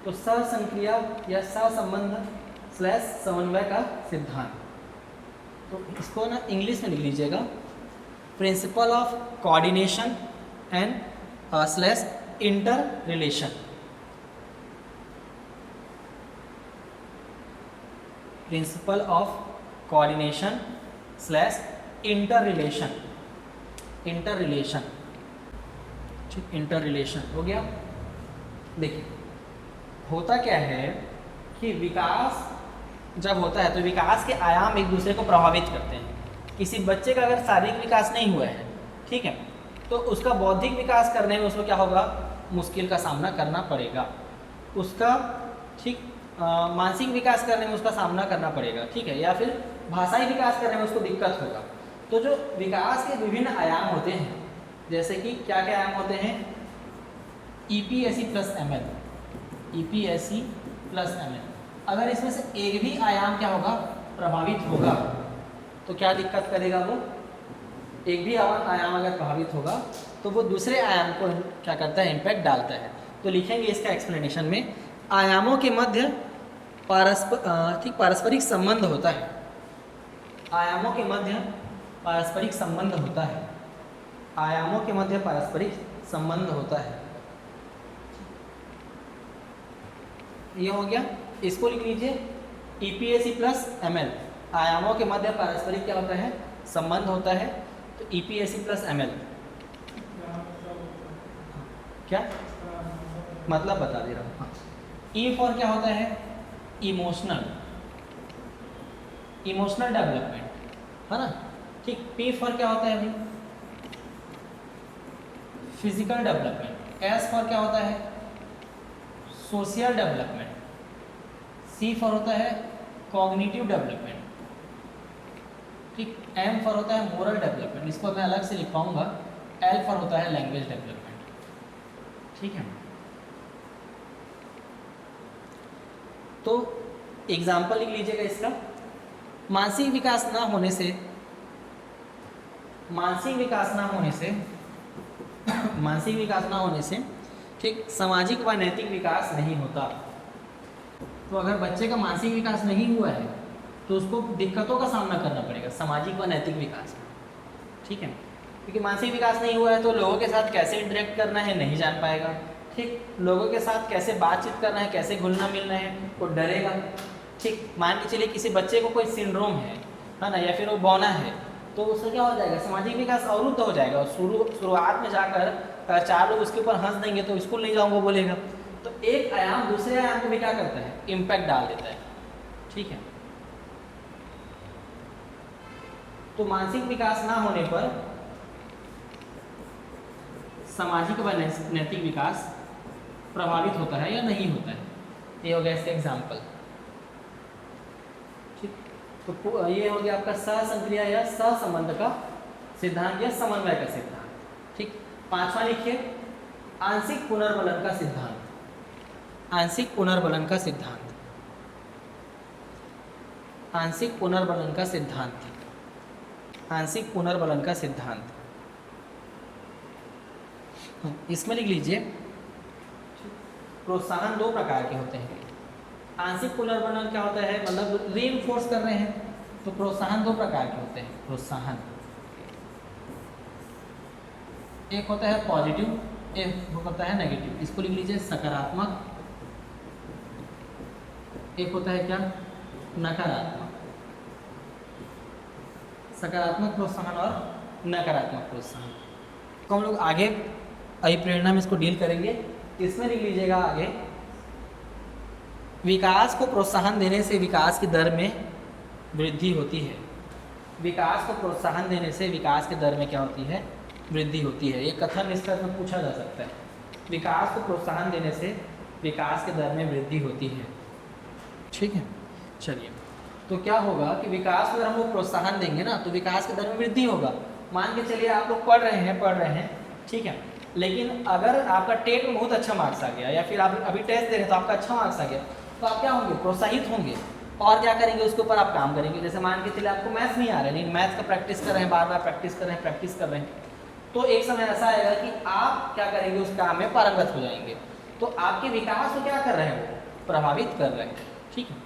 तो सहसंक्रिया या सहसंबंध स्लैश समन्वय का सिद्धांत, तो इसको ना इंग्लिश में लिख लीजिएगा, principle of coordination and slash inter relation. Principle of coordination slash inter relation. Inter relation, ठीक, इंटर रिलेशन हो गया। देखिए होता क्या है कि विकास जब होता है तो विकास के आयाम एक दूसरे को प्रभावित करते हैं। किसी बच्चे का अगर शारीरिक विकास नहीं हुआ है, ठीक है, तो उसका बौद्धिक विकास करने में उसको क्या होगा, मुश्किल का सामना करना पड़ेगा। उसका ठीक मानसिक विकास करने में उसका सामना करना पड़ेगा, ठीक है, या फिर भाषाई विकास करने में उसको दिक्कत होगा। तो जो विकास के विभिन्न आयाम होते हैं, जैसे कि क्या क्या आयाम होते हैं, EPSE plus ML, EPSE plus ML। अगर इसमें से एक भी आयाम क्या होगा, प्रभावित होगा, तो क्या दिक्कत करेगा वो, एक भी आयाम अगर प्रभावित होगा तो वो दूसरे आयाम को क्या करता है, इम्पैक्ट डालता है। तो लिखेंगे इसका एक्सप्लेनेशन में, आयामों के मध्य पारस्परिक संबंध होता है। आयामों के मध्य पारस्परिक संबंध होता है। आयामों के मध्य पारस्परिक संबंध होता है। ये हो गया, इसको लिख लीजिए EPSE प्लस ML। आयामों के मध्य पारस्परिक क्या होता है, संबंध होता है। तो EPSE प्लस ML क्या मतलब बता दे रहा हूँ। हाँ, E फॉर क्या होता है, इमोशनल, इमोशनल डेवलपमेंट, है ना। ठीक, P फॉर क्या होता है भाई, फिजिकल डेवलपमेंट। S फॉर क्या होता है, सोशल डेवलपमेंट। C फॉर होता है कॉग्निटिव डेवलपमेंट। ठीक, M फॉर होता है मोरल डेवलपमेंट, इसको मैं अलग से लिख पाऊंगा। L फॉर होता है लैंग्वेज डेवलपमेंट। ठीक है, तो एग्जाम्पल लिख लीजिएगा इसका। मानसिक विकास ना होने से, मानसिक विकास ना होने से मानसिक विकास ना होने से ठीक सामाजिक व नैतिक विकास नहीं होता। तो अगर बच्चे का मानसिक विकास नहीं हुआ है तो उसको दिक्कतों का सामना करना पड़ेगा सामाजिक व नैतिक विकास में। ठीक है, क्योंकि मानसिक विकास नहीं हुआ है तो लोगों के साथ कैसे इंटरेक्ट करना है नहीं जान पाएगा। ठीक, लोगों के साथ कैसे बातचीत करना है, कैसे घुलना मिलना है, वो डरेगा। ठीक, मान के चलिए किसी बच्चे को कोई सिंड्रोम है ना, या फिर वो बौना है, तो उससे क्या हो जाएगा, सामाजिक विकास अवरुद्ध हो जाएगा। और शुरुआत में जाकर 4 लोग उसके ऊपर हंस देंगे तो स्कूल नहीं जाऊँगा बोलेगा। तो एक आयाम दूसरे आयाम को भी क्या करता है, इम्पैक्ट डाल देता है। ठीक है, तो मानसिक विकास ना होने पर सामाजिक व नैतिक विकास प्रभावित होता है या नहीं होता है। ये हो गया इसका एग्जाम्पल। ठीक, तो ये हो गया आपका सहसंक्रिया या सहसंबंध का सिद्धांत या समन्वय का सिद्धांत। ठीक, 5वां लिखिए, आंशिक पुनर्बलन का सिद्धांत। आंशिक पुनर्बलन का सिद्धांत। आंशिक पुनर्बलन का सिद्धांत। आंशिक पुनर्बलन का सिद्धांत इसमें लिख लीजिए, प्रोत्साहन 2 प्रकार के होते हैं। आंशिक पुनर्बलन क्या होता है, मतलब रीइंफोर्स कर रहे हैं, तो प्रोत्साहन 2 प्रकार के होते हैं। प्रोत्साहन एक होता है पॉजिटिव, एक होता है नेगेटिव। इसको लिख लीजिए सकारात्मक, एक होता है क्या, नकारात्मक। सकारात्मक प्रोत्साहन और नकारात्मक प्रोत्साहन तो हम लोग आगे अभिप्रेरणा में इसको डील करेंगे। इसमें लिख लीजिएगा आगे, विकास को प्रोत्साहन देने से विकास की दर में वृद्धि होती है। विकास को प्रोत्साहन देने से विकास की दर में क्या होती है, वृद्धि होती है। ये कथन इस तरह में पूछा जा सकता है। विकास को प्रोत्साहन देने से विकास के दर में वृद्धि होती है। ठीक है, चलिए, तो क्या होगा कि विकास को अगर हम लोग प्रोत्साहन देंगे ना तो विकास के दर में वृद्धि होगा। मान के चलिए आप लोग पढ़ रहे हैं, ठीक है, लेकिन अगर आपका टेट में बहुत अच्छा मार्क्स आ गया या फिर आप अभी टेस्ट दे रहे हैं तो आपका अच्छा मार्क्स आ गया, तो आप क्या होंगे, प्रोत्साहित होंगे और क्या करेंगे, उसके ऊपर आप काम करेंगे। जैसे मान के चलिए आपको मैथ्स नहीं आ रहा है, लेकिन मैथ्स का प्रैक्टिस कर रहे हैं, बार बार प्रैक्टिस कर रहे हैं, तो एक समय ऐसा आएगा कि आप क्या करेंगे, उस काम में पारंगत हो जाएंगे। तो आपके विकास को क्या कर रहे हैं, वो प्रभावित कर रहे हैं। ठीक है,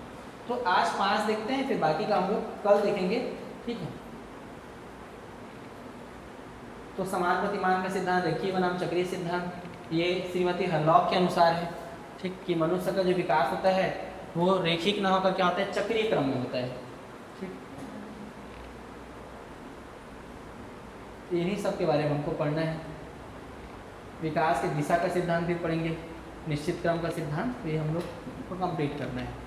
तो आज 5 देखते हैं, फिर बाकी का हम लोग कल देखेंगे। ठीक है, तो समान प्रतिमान का सिद्धांत, रेखीय बनाम चक्रीय सिद्धांत, ये श्रीमती हरलॉक के अनुसार है। ठीक, कि मनुष्य का जो विकास होता है वो रेखिक ना होकर क्या होता है, चक्रीय क्रम में होता है। ठीक, इन्हीं सब के बारे में हमको पढ़ना है। विकास के दिशा का सिद्धांत भी पढ़ेंगे, निश्चित क्रम का सिद्धांत भी हम लोग को कंप्लीट करना है।